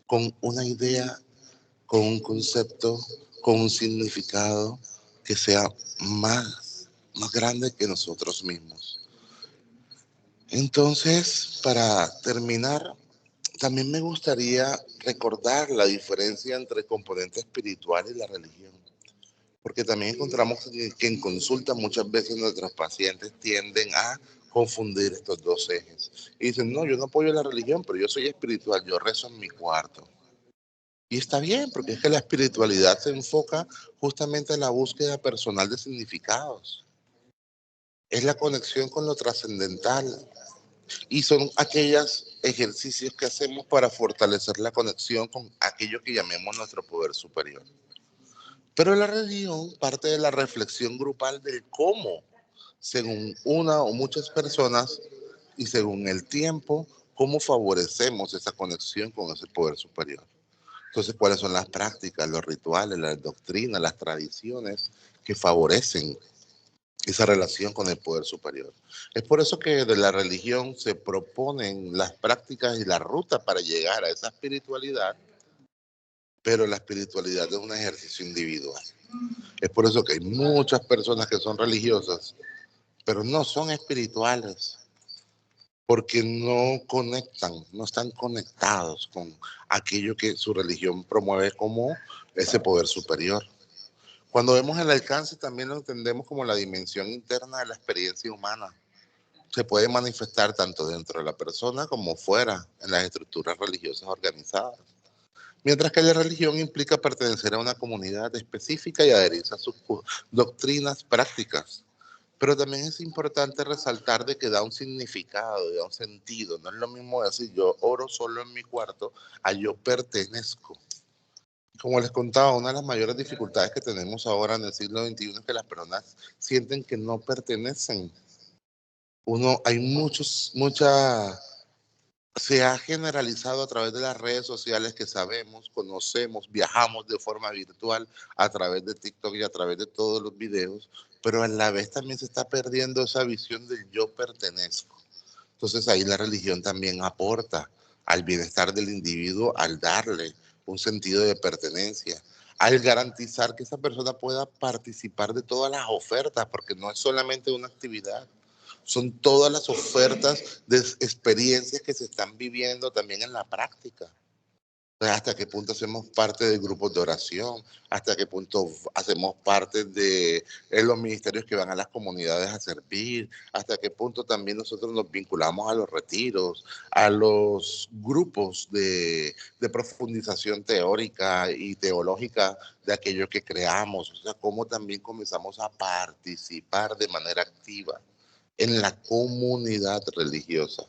con una idea, con un concepto, con un significado que sea más grande que nosotros mismos. Entonces, para terminar, también me gustaría recordar la diferencia entre el componente espiritual y la religión, porque también encontramos que en consulta muchas veces nuestros pacientes tienden a confundir estos dos ejes. Y dicen, no, yo no apoyo la religión, pero yo soy espiritual, yo rezo en mi cuarto. Y está bien, porque es que la espiritualidad se enfoca justamente en la búsqueda personal de significados. Es la conexión con lo trascendental. Y son aquellos ejercicios que hacemos para fortalecer la conexión con aquello que llamemos nuestro poder superior. Pero la religión parte de la reflexión grupal del cómo, según una o muchas personas y según el tiempo, cómo favorecemos esa conexión con ese poder superior. Entonces, ¿cuáles son las prácticas, los rituales, las doctrinas, las tradiciones que favorecen esa relación con el poder superior? Es por eso que de la religión se proponen las prácticas y la ruta para llegar a esa espiritualidad, pero la espiritualidad es un ejercicio individual. Es por eso que hay muchas personas que son religiosas, pero no son espirituales, porque no conectan, no están conectados con aquello que su religión promueve como ese poder superior. Cuando vemos el alcance, también lo entendemos como la dimensión interna de la experiencia humana. Se puede manifestar tanto dentro de la persona como fuera, en las estructuras religiosas organizadas. Mientras que la religión implica pertenecer a una comunidad específica y adherirse a sus doctrinas prácticas. Pero también es importante resaltar de que da un significado, da un sentido. No es lo mismo decir yo oro solo en mi cuarto a yo pertenezco. Como les contaba, una de las mayores dificultades que tenemos ahora en el siglo XXI es que las personas sienten que no pertenecen. Se ha generalizado a través de las redes sociales que sabemos, conocemos, viajamos de forma virtual a través de TikTok y a través de todos los videos, pero a la vez también se está perdiendo esa visión del yo pertenezco. Entonces ahí la religión también aporta al bienestar del individuo al darle un sentido de pertenencia, al garantizar que esa persona pueda participar de todas las ofertas, porque no es solamente una actividad, son todas las ofertas de experiencias que se están viviendo también en la práctica. Pues, ¿hasta qué punto hacemos parte de grupos de oración? ¿Hasta qué punto hacemos parte de los ministerios que van a las comunidades a servir? ¿Hasta qué punto también nosotros nos vinculamos a los retiros, a los grupos de profundización teórica y teológica de aquello que creamos? O sea, cómo también comenzamos a participar de manera activa en la comunidad religiosa.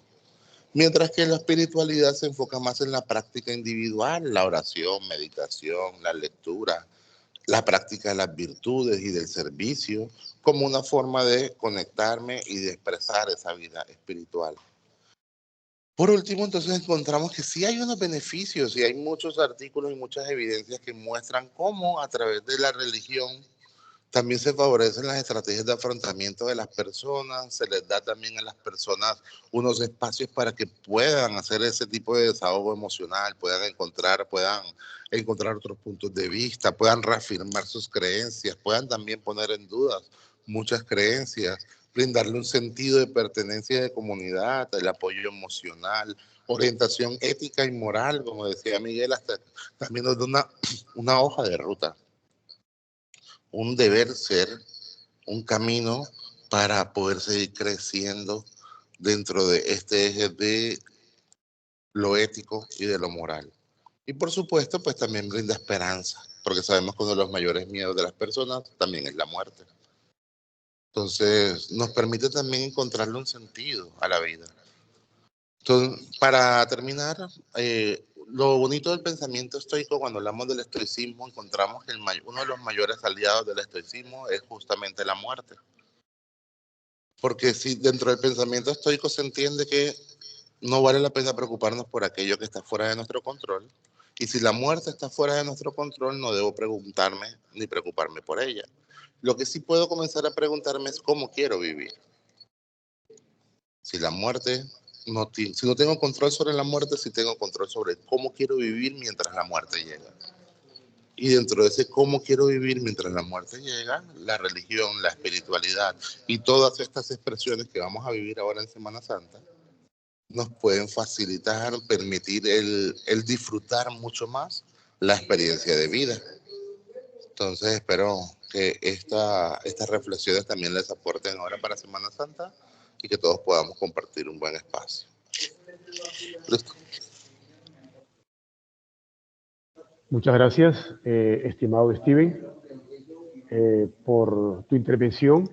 Mientras que la espiritualidad se enfoca más en la práctica individual, la oración, meditación, la lectura, la práctica de las virtudes y del servicio, como una forma de conectarme y de expresar esa vida espiritual. Por último, entonces encontramos que sí hay unos beneficios y hay muchos artículos y muchas evidencias que muestran cómo a través de la religión también se favorecen las estrategias de afrontamiento de las personas, se les da también a las personas unos espacios para que puedan hacer ese tipo de desahogo emocional, puedan encontrar otros puntos de vista, puedan reafirmar sus creencias, puedan también poner en dudas muchas creencias, brindarle un sentido de pertenencia de comunidad, el apoyo emocional, orientación ética y moral, como decía Miguel, hasta también nos da una hoja de ruta, un deber ser, un camino para poder seguir creciendo dentro de este eje de lo ético y de lo moral. Y por supuesto, pues también brinda esperanza, porque sabemos que uno de los mayores miedos de las personas también es la muerte. Entonces, nos permite también encontrarle un sentido a la vida. Entonces, para terminar, lo bonito del pensamiento estoico, cuando hablamos del estoicismo, encontramos que uno de los mayores aliados del estoicismo es justamente la muerte. Porque si dentro del pensamiento estoico se entiende que no vale la pena preocuparnos por aquello que está fuera de nuestro control, y si la muerte está fuera de nuestro control, no debo preguntarme ni preocuparme por ella. Lo que sí puedo comenzar a preguntarme es cómo quiero vivir. Si la muerte, si no tengo control sobre la muerte, sí tengo control sobre cómo quiero vivir mientras la muerte llega. Y dentro de ese cómo quiero vivir mientras la muerte llega, la religión, la espiritualidad y todas estas expresiones que vamos a vivir ahora en Semana Santa, nos pueden facilitar, permitir el disfrutar mucho más la experiencia de vida. Entonces espero que estas reflexiones también les aporten ahora para Semana Santa y que todos podamos compartir un buen espacio. Listo. Muchas gracias, estimado Steven, por tu intervención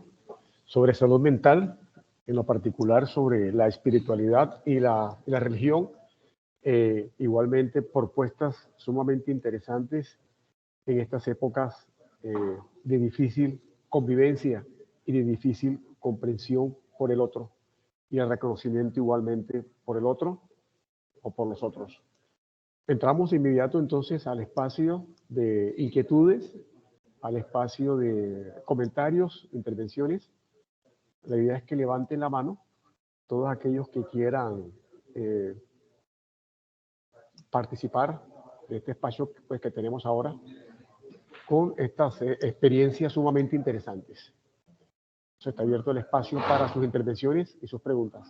sobre salud mental, en lo particular sobre la espiritualidad y la religión. Igualmente propuestas sumamente interesantes en estas épocas de difícil convivencia y de difícil comprensión por el otro y el reconocimiento igualmente por el otro o por los otros. Entramos de inmediato entonces al espacio de inquietudes, al espacio de comentarios, intervenciones. La idea es que levanten la mano todos aquellos que quieran participar de este espacio pues, que tenemos ahora con estas experiencias sumamente interesantes. Entonces, está abierto el espacio para sus intervenciones y sus preguntas.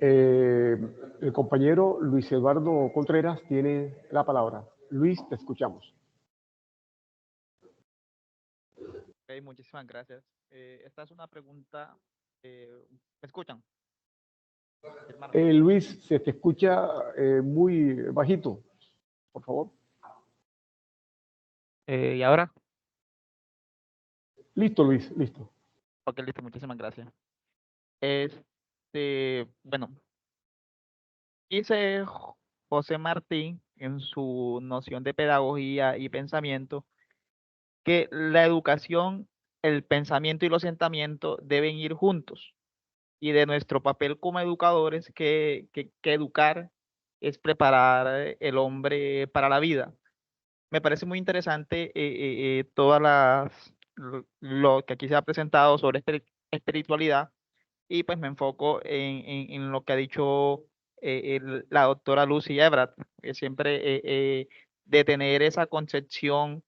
El compañero Luis Eduardo Contreras tiene la palabra. Luis, te escuchamos. Ok, muchísimas gracias. Esta es una pregunta. ¿Me escuchan? Luis, se te escucha muy bajito, por favor. ¿Y ahora? Listo, Luis, listo. Ok, listo, muchísimas gracias. Bueno, dice José Martín en su noción de pedagogía y pensamiento que la educación, el pensamiento y los sentimientos deben ir juntos. Y de nuestro papel como educadores, que educar es preparar el hombre para la vida. Me parece muy interesante lo que aquí se ha presentado sobre espiritualidad, y pues me enfoco en lo que ha dicho la doctora Lucy Ebrat, que siempre de tener esa concepción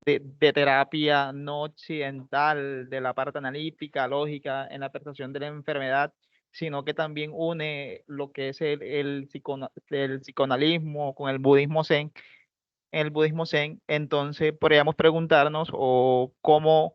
de terapia no occidental, de la parte analítica, lógica, en la percepción de la enfermedad, sino que también une lo que es el psicoanalismo con el budismo zen. En el budismo zen, entonces podríamos preguntarnos o cómo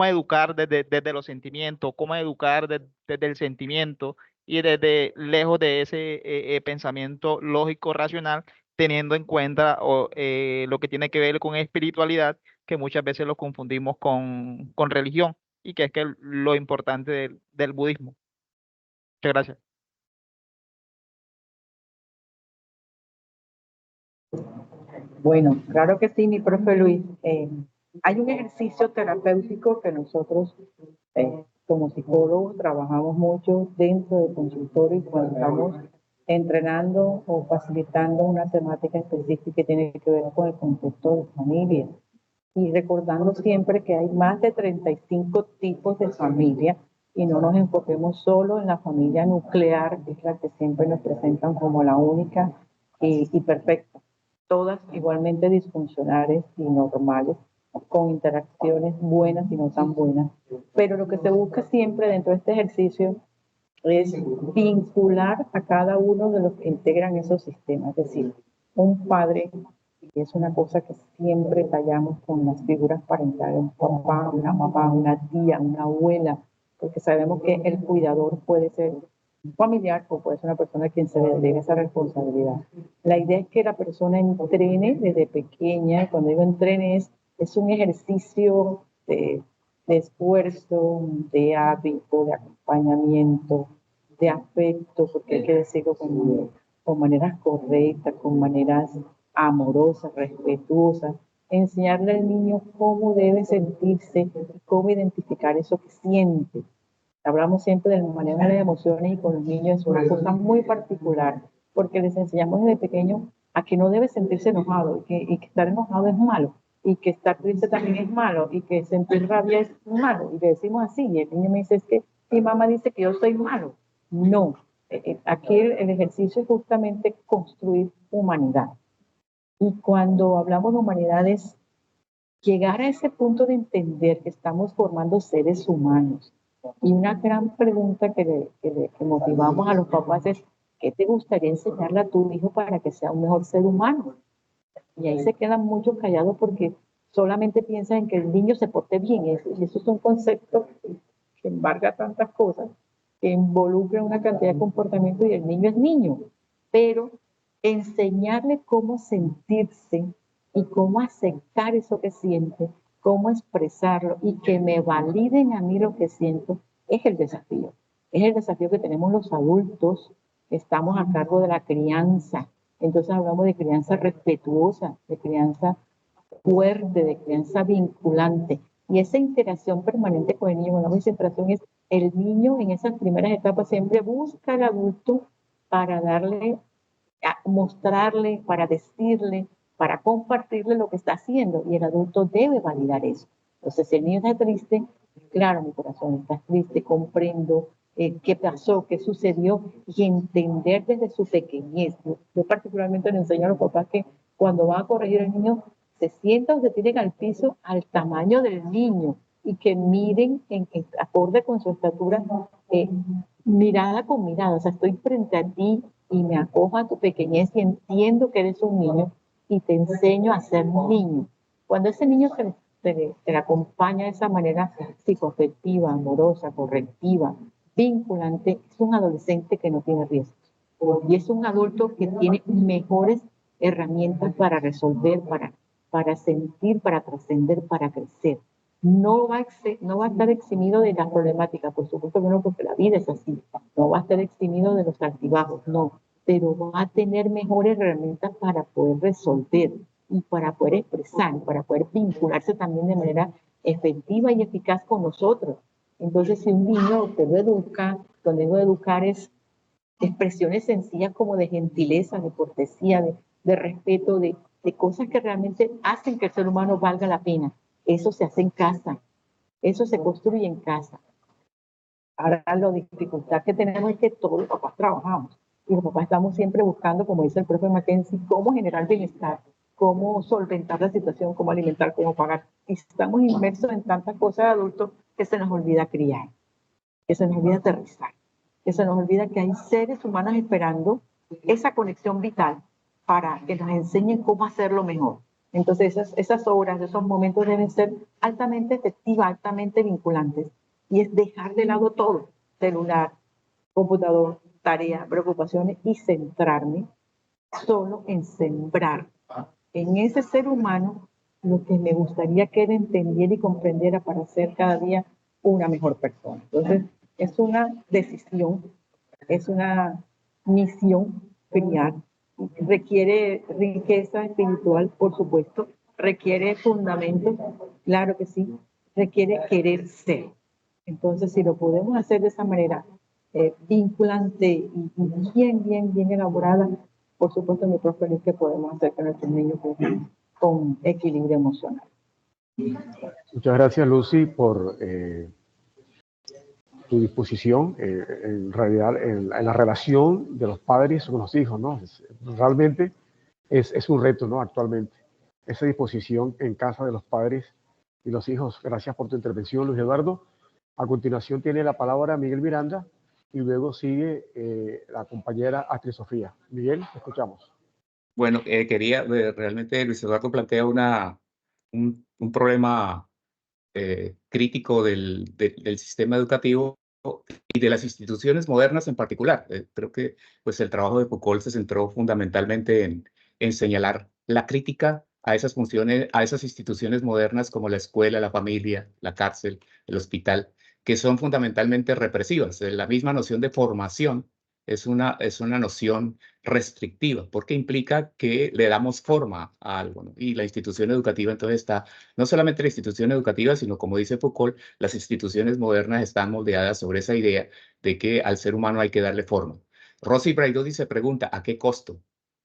educar desde los sentimientos, cómo educar desde el sentimiento y desde lejos de ese pensamiento lógico racional, teniendo en cuenta lo que tiene que ver con espiritualidad, que muchas veces lo confundimos con religión, y que es que lo importante del budismo. Muchas gracias. Bueno, claro que sí, mi profe Luis. Hay un ejercicio terapéutico que nosotros como psicólogos trabajamos mucho dentro del consultorio y cuando estamos entrenando o facilitando una temática específica que tiene que ver con el concepto de familia. Y recordando siempre que hay más de 35 tipos de familia y no nos enfoquemos solo en la familia nuclear, que es la que siempre nos presentan como la única y perfecta. Todas igualmente disfuncionales y normales, con interacciones buenas y no tan buenas. Pero lo que se busca siempre dentro de este ejercicio es vincular a cada uno de los que integran esos sistemas. Es decir, un padre, y es una cosa que siempre tallamos con las figuras parentales, un papá, una mamá, una tía, una abuela, porque sabemos que el cuidador puede ser un familiar o puede ser una persona a quien se le delegue esa responsabilidad. La idea es que la persona entrene desde pequeña. Cuando digo entrene es un ejercicio de esfuerzo, de hábito, de acompañamiento, de afecto, porque hay que decirlo con maneras correctas, con maneras amorosas, respetuosas, enseñarle al niño cómo debe sentirse, cómo identificar eso que siente. Hablamos siempre del manejo de las emociones y con los niños es una cosa muy particular, porque les enseñamos desde pequeños a que no debe sentirse enojado y que estar enojado es malo y que estar triste también es malo y que sentir rabia es malo. Y le decimos así, y el niño me dice, es que mi mamá dice que yo soy malo. No, aquí el ejercicio es justamente construir humanidad. Y cuando hablamos de humanidad es llegar a ese punto de entender que estamos formando seres humanos. Y una gran pregunta que motivamos a los papás es, ¿qué te gustaría enseñarle a tu hijo para que sea un mejor ser humano? Y ahí se quedan muchos callados porque solamente piensan en que el niño se porte bien. Y eso es un concepto que embarga tantas cosas, que involucra una cantidad de comportamientos y el niño es niño. Pero enseñarle cómo sentirse y cómo aceptar eso que siente, cómo expresarlo y que me validen a mí lo que siento, es el desafío. Es el desafío que tenemos los adultos que estamos a cargo de la crianza. Entonces hablamos de crianza respetuosa, de crianza fuerte, de crianza vinculante. Y esa interacción permanente con el niño, cuando esa interacción es el niño en esas primeras etapas siempre busca al adulto para darle, mostrarle, para decirle, para compartirle lo que está haciendo. Y el adulto debe validar eso. Entonces, si el niño está triste, claro, mi corazón está triste, comprendo qué pasó, qué sucedió, y entender desde su pequeñez. Yo particularmente le enseño a los papás que cuando van a corregir al niño, se sientan o se tiren al piso al tamaño del niño y que miren en acorde con su estatura, mirada con mirada. O sea, estoy frente a ti y me acojo a tu pequeñez y entiendo que eres un niño y te enseño a ser niño. Cuando ese niño se le acompaña de esa manera psicoafectiva, amorosa, correctiva, vinculante, es un adolescente que no tiene riesgos. Y es un adulto que tiene mejores herramientas para resolver, para sentir, para trascender, para crecer. No va a estar eximido de las problemáticas, por supuesto que no, porque la vida es así. No va a estar eximido de los altibajos, no, pero va a tener mejores herramientas para poder resolver y para poder expresar, para poder vincularse también de manera efectiva y eficaz con nosotros. Entonces, si un niño usted lo educa, cuando digo educar es expresiones sencillas como de gentileza, de cortesía, de respeto, de cosas que realmente hacen que el ser humano valga la pena. Eso se hace en casa, eso se construye en casa. Ahora la dificultad que tenemos es que todos los papás trabajamos y los papás estamos siempre buscando, como dice el profe Mackenzie, cómo generar bienestar, cómo solventar la situación, cómo alimentar, cómo pagar. Y estamos inmersos en tantas cosas de adultos que se nos olvida criar, que se nos olvida aterrizar, que se nos olvida que hay seres humanos esperando esa conexión vital para que nos enseñen cómo hacerlo mejor. Entonces esas horas, esos momentos deben ser altamente efectivas, altamente vinculantes. Y es dejar de lado todo, celular, computador, tarea, preocupaciones, y centrarme solo en sembrar en ese ser humano lo que me gustaría que él entendiera y comprendiera para ser cada día una mejor persona. Entonces, es una decisión, es una misión criar. Requiere riqueza espiritual, por supuesto, requiere fundamentos, claro que sí, requiere querer ser. Entonces, si lo podemos hacer de esa manera, vinculante y bien elaborada, por supuesto, mi profe, es que podemos hacer que nuestros niños crezcan con equilibrio emocional. Muchas gracias, Lucy, por tu disposición en realidad en la relación de los padres con los hijos, ¿no? Realmente es un reto, ¿no? Actualmente, esa disposición en casa de los padres y los hijos. Gracias por tu intervención, Luis Eduardo. A continuación tiene la palabra Miguel Miranda y luego sigue la compañera Astrid Sofía. Miguel, te escuchamos. Bueno, realmente Luis Eduardo plantea un problema crítico del sistema educativo y de las instituciones modernas en particular. Creo que pues, el trabajo de Foucault se centró fundamentalmente en señalar la crítica a esas funciones, a esas instituciones modernas como la escuela, la familia, la cárcel, el hospital, que son fundamentalmente represivas. La misma noción de formación es una noción restrictiva, porque implica que le damos forma a algo, ¿no? Y la institución educativa entonces está, no solamente la institución educativa, sino como dice Foucault, las instituciones modernas están moldeadas sobre esa idea de que al ser humano hay que darle forma. Rossi Braidotti se pregunta, ¿a qué costo?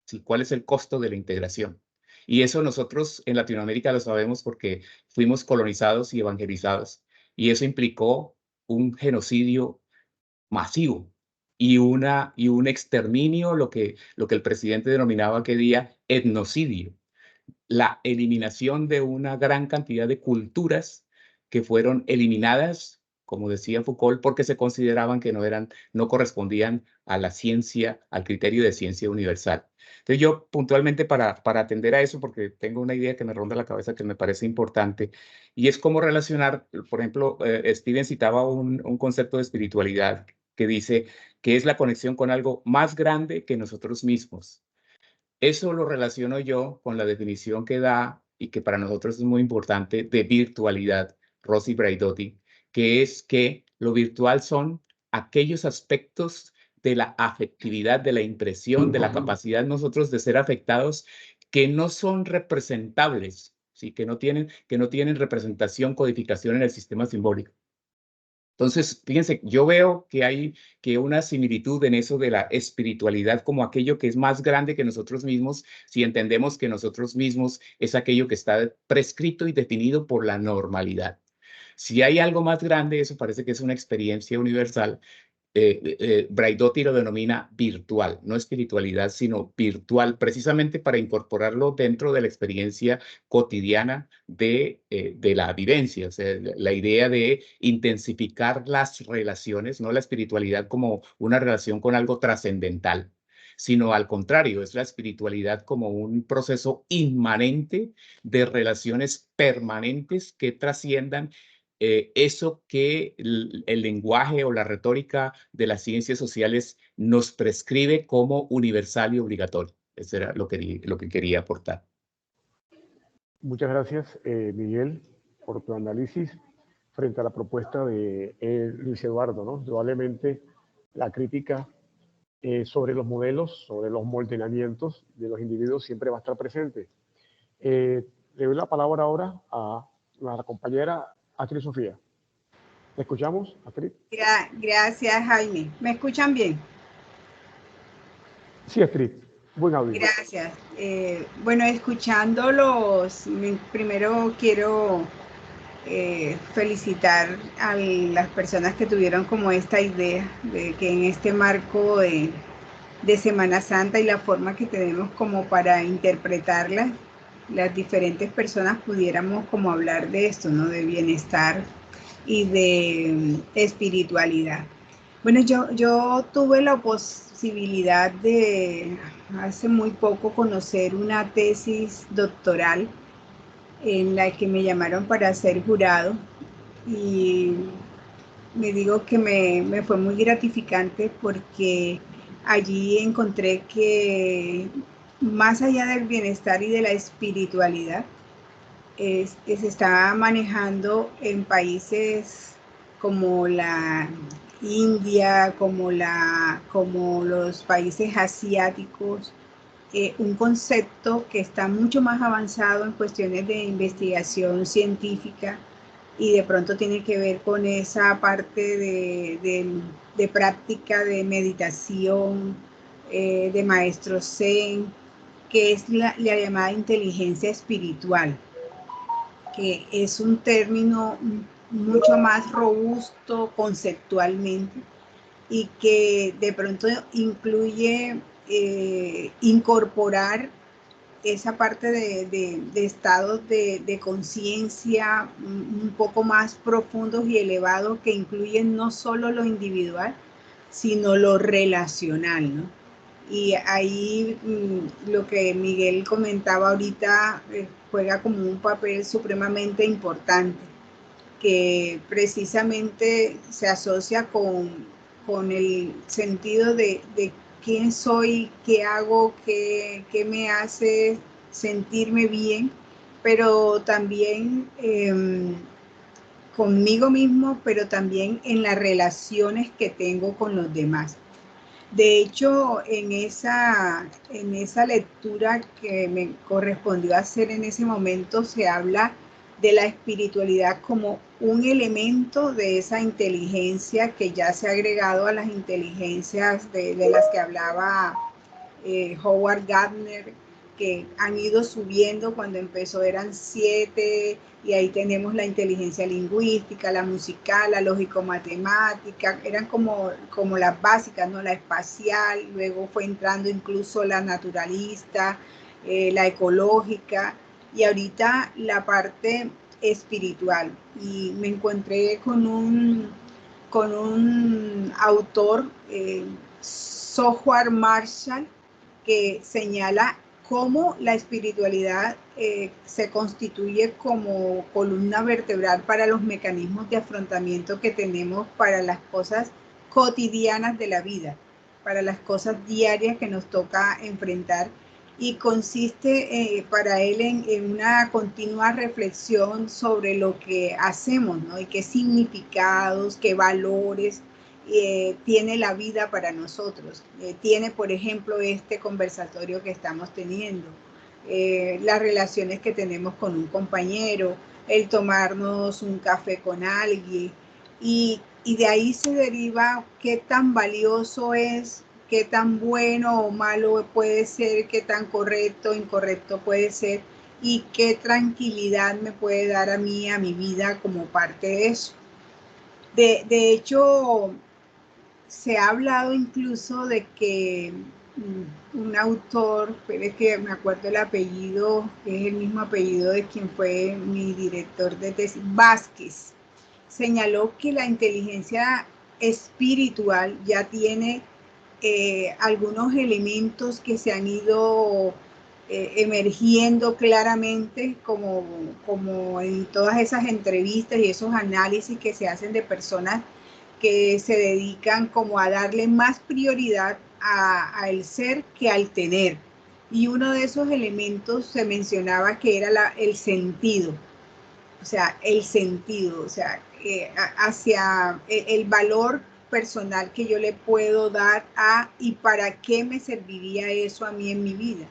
¿Sí? ¿Cuál es el costo de la integración? Y eso nosotros en Latinoamérica lo sabemos porque fuimos colonizados y evangelizados. Y eso implicó un genocidio masivo y un exterminio, lo que el presidente denominaba aquel día etnocidio, la eliminación de una gran cantidad de culturas que fueron eliminadas, como decía Foucault, porque se consideraban que no correspondían a la ciencia, al criterio de ciencia universal. Entonces yo puntualmente para atender a eso, porque tengo una idea que me ronda la cabeza que me parece importante, y es cómo relacionar, por ejemplo, Steven citaba un concepto de espiritualidad que dice que es la conexión con algo más grande que nosotros mismos. Eso lo relaciono yo con la definición que da y que para nosotros es muy importante de virtualidad, Rossi Braidotti, que es que lo virtual son aquellos aspectos de la afectividad, de la impresión, de la capacidad nosotros de ser afectados que no son representables, ¿sí? que no tienen representación, codificación en el sistema simbólico. Entonces, fíjense, yo veo que hay una similitud en eso de la espiritualidad como aquello que es más grande que nosotros mismos, si entendemos que nosotros mismos es aquello que está prescrito y definido por la normalidad. Si hay algo más grande, eso parece que es una experiencia universal. Braidotti lo denomina virtual, no espiritualidad, sino virtual, precisamente para incorporarlo dentro de la experiencia cotidiana de la vivencia. O sea, la idea de intensificar las relaciones, no la espiritualidad como una relación con algo trascendental, sino al contrario, es la espiritualidad como un proceso inmanente de relaciones permanentes que trasciendan eso que el lenguaje o la retórica de las ciencias sociales nos prescribe como universal y obligatorio. Eso era lo que quería aportar. Muchas gracias, Miguel, por tu análisis frente a la propuesta de Luis Eduardo, ¿no? Probablemente la crítica sobre los modelos, sobre los moldeamientos de los individuos siempre va a estar presente. Le doy la palabra ahora a la compañera Astrid Sofía. ¿Te escuchamos, Astrid? Gracias, Jaime. ¿Me escuchan bien? Sí, Astrid. Buen audio. Gracias. Bueno, escuchándolos, primero quiero felicitar a las personas que tuvieron como esta idea de que en este marco de Semana Santa y la forma que tenemos como para interpretarla, las diferentes personas pudiéramos como hablar de esto, ¿no? De bienestar y de espiritualidad. Bueno, yo tuve la posibilidad de hace muy poco conocer una tesis doctoral en la que me llamaron para ser jurado y me digo que me fue muy gratificante porque allí encontré que más allá del bienestar y de la espiritualidad, se está manejando en países como la India, como los países asiáticos, un concepto que está mucho más avanzado en cuestiones de investigación científica y de pronto tiene que ver con esa parte de práctica de meditación, de maestro Zen, que es la llamada inteligencia espiritual, que es un término mucho más robusto conceptualmente y que de pronto incluye incorporar esa parte de estados de conciencia un poco más profundos y elevados que incluyen no solo lo individual, sino lo relacional, ¿no? Y ahí lo que Miguel comentaba ahorita juega como un papel supremamente importante, que precisamente se asocia con el sentido de quién soy, qué hago, qué me hace sentirme bien, pero también conmigo mismo, pero también en las relaciones que tengo con los demás. De hecho, en esa lectura que me correspondió hacer en ese momento, se habla de la espiritualidad como un elemento de esa inteligencia que ya se ha agregado a las inteligencias de las que hablaba Howard Gardner, que han ido subiendo. Cuando empezó eran 7, y ahí tenemos la inteligencia lingüística, la musical, la lógico-matemática, eran como las básicas, ¿no? La espacial, luego fue entrando incluso la naturalista, la ecológica, y ahorita la parte espiritual. Y me encontré con un autor, Software Marshall, que señala cómo la espiritualidad se constituye como columna vertebral para los mecanismos de afrontamiento que tenemos para las cosas cotidianas de la vida, para las cosas diarias que nos toca enfrentar, y consiste para él en una continua reflexión sobre lo que hacemos, ¿no? Y qué significados, qué valores tiene la vida para nosotros. Tiene, por ejemplo, este conversatorio que estamos teniendo, las relaciones que tenemos con un compañero, el tomarnos un café con alguien, y de ahí se deriva qué tan valioso es, qué tan bueno o malo puede ser, qué tan correcto o incorrecto puede ser, y qué tranquilidad me puede dar a mí, a mi vida, como parte de eso. De hecho, se ha hablado incluso de que un autor, pero es que me acuerdo el apellido, que es el mismo apellido de quien fue mi director de tesis, Vázquez, señaló que la inteligencia espiritual ya tiene algunos elementos que se han ido emergiendo claramente, como en todas esas entrevistas y esos análisis que se hacen de personas que se dedican como a darle más prioridad al ser que al tener. Y uno de esos elementos se mencionaba que era el sentido, o sea, hacia el valor personal que yo le puedo dar y para qué me serviría eso a mí en mi vida.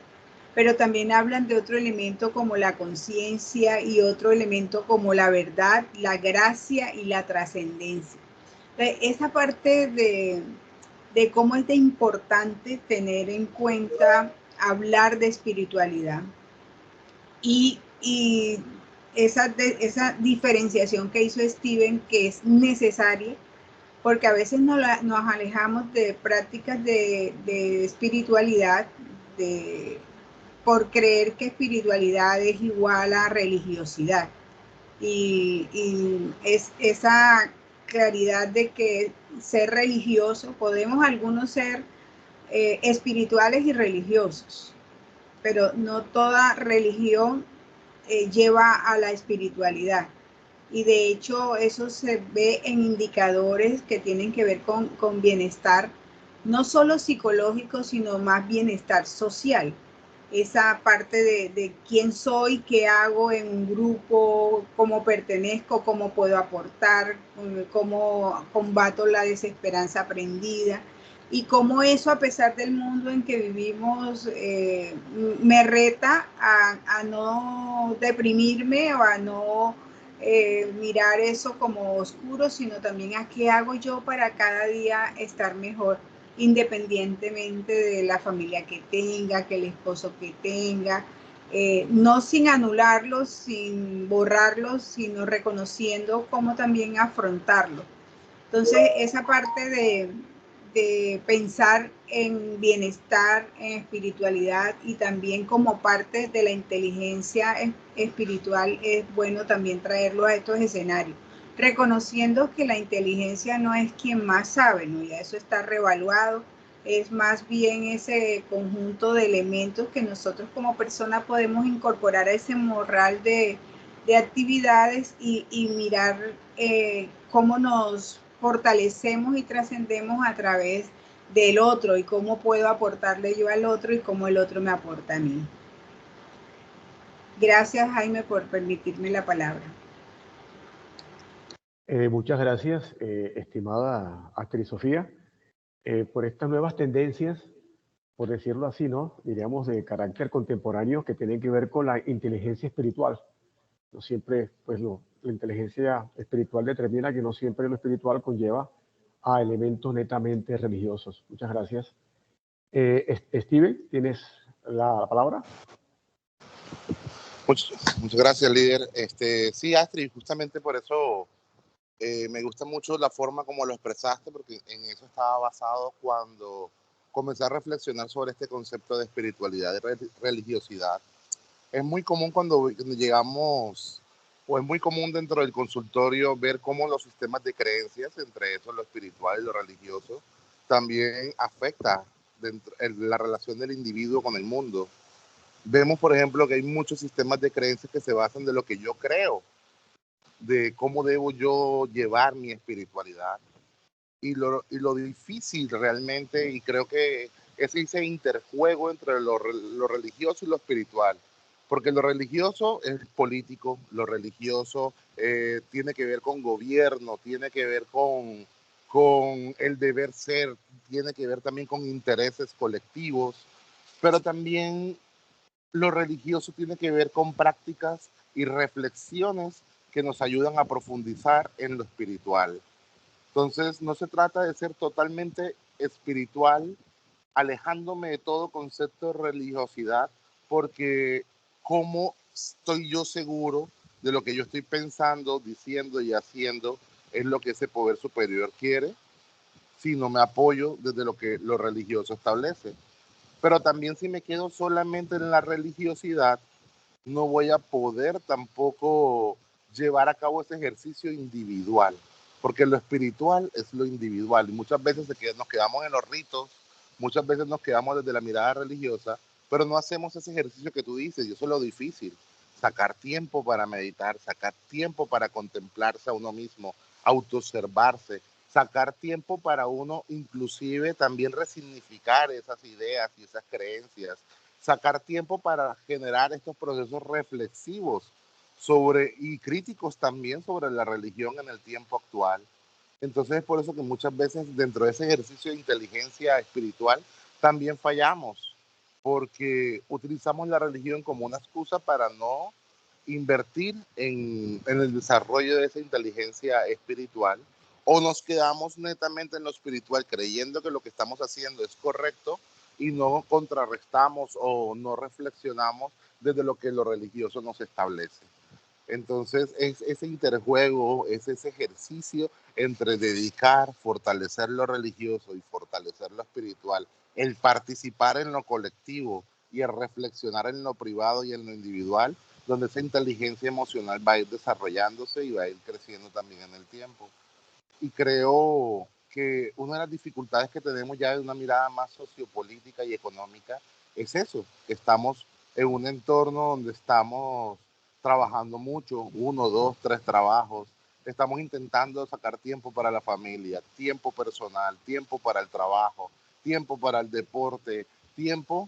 Pero también hablan de otro elemento como la conciencia y otro elemento como la verdad, la gracia y la trascendencia. Esa parte de cómo es de importante tener en cuenta hablar de espiritualidad y esa diferenciación que hizo Steven, que es necesaria, porque a veces nos alejamos de prácticas de espiritualidad, por creer que espiritualidad es igual a religiosidad. Y es esa claridad de que ser religioso, podemos algunos ser espirituales y religiosos, pero no toda religión lleva a la espiritualidad. Y de hecho eso se ve en indicadores que tienen que ver con bienestar, no solo psicológico, sino más bienestar social. Esa parte de quién soy, qué hago en un grupo, cómo pertenezco, cómo puedo aportar, cómo combato la desesperanza aprendida y cómo eso, a pesar del mundo en que vivimos, me reta a no deprimirme o a no mirar eso como oscuro, sino también a qué hago yo para cada día estar mejor, independientemente de la familia que tenga, que el esposo que tenga, no sin anularlos, sin borrarlos, sino reconociendo cómo también afrontarlo. Entonces, esa parte de pensar en bienestar, en espiritualidad y también como parte de la inteligencia espiritual, es bueno también traerlo a estos escenarios, reconociendo que la inteligencia no es quien más sabe, ¿no? Ya eso está revaluado, es más bien ese conjunto de elementos que nosotros como personas podemos incorporar a ese morral de actividades y mirar cómo nos fortalecemos y trascendemos a través del otro y cómo puedo aportarle yo al otro y cómo el otro me aporta a mí. Gracias, Jaime, por permitirme la palabra. Muchas gracias, estimada actriz Sofía, por estas nuevas tendencias, por decirlo así, ¿no? Diríamos de carácter contemporáneo que tienen que ver con la inteligencia espiritual. No siempre, pues la inteligencia espiritual determina que no siempre lo espiritual conlleva a elementos netamente religiosos. Muchas gracias. Steven, ¿tienes la palabra? Muchas gracias, líder. Sí, Astrid, justamente por eso me gusta mucho la forma como lo expresaste, porque en eso estaba basado cuando comencé a reflexionar sobre este concepto de espiritualidad y religiosidad. Es muy común cuando llegamos, o es muy común dentro del consultorio, ver cómo los sistemas de creencias, entre eso lo espiritual y lo religioso, también afecta la relación del individuo con el mundo. Vemos, por ejemplo, que hay muchos sistemas de creencias que se basan de lo que yo creo, de cómo debo yo llevar mi espiritualidad y lo difícil realmente, y creo que es ese interjuego entre lo religioso y lo espiritual, porque lo religioso es político, lo religioso tiene que ver con gobierno, tiene que ver con el deber ser, tiene que ver también con intereses colectivos, pero también lo religioso tiene que ver con prácticas y reflexiones que nos ayudan a profundizar en lo espiritual. Entonces, no se trata de ser totalmente espiritual, alejándome de todo concepto de religiosidad, porque ¿cómo estoy yo seguro de lo que yo estoy pensando, diciendo y haciendo es lo que ese poder superior quiere, si no me apoyo desde lo que lo religioso establece? Pero también si me quedo solamente en la religiosidad, no voy a poder tampoco llevar a cabo ese ejercicio individual, porque lo espiritual es lo individual y muchas veces nos quedamos en los ritos, muchas veces nos quedamos desde la mirada religiosa, pero no hacemos ese ejercicio que tú dices, y eso es lo difícil, sacar tiempo para meditar, sacar tiempo para contemplarse a uno mismo, autoobservarse, sacar tiempo para uno inclusive también resignificar esas ideas y esas creencias, sacar tiempo para generar estos procesos reflexivos y críticos también sobre la religión en el tiempo actual. Entonces es por eso que muchas veces dentro de ese ejercicio de inteligencia espiritual también fallamos, porque utilizamos la religión como una excusa para no invertir en el desarrollo de esa inteligencia espiritual, o nos quedamos netamente en lo espiritual creyendo que lo que estamos haciendo es correcto y no contrarrestamos o no reflexionamos desde lo que lo religioso nos establece. Entonces, es ese interjuego, es ese ejercicio entre dedicar, fortalecer lo religioso y fortalecer lo espiritual, el participar en lo colectivo y el reflexionar en lo privado y en lo individual, donde esa inteligencia emocional va a ir desarrollándose y va a ir creciendo también en el tiempo. Y creo que una de las dificultades que tenemos ya de una mirada más sociopolítica y económica es eso, que estamos en un entorno donde estamos trabajando mucho, 1, 2, 3 trabajos, estamos intentando sacar tiempo para la familia, tiempo personal, tiempo para el trabajo, tiempo para el deporte, tiempo,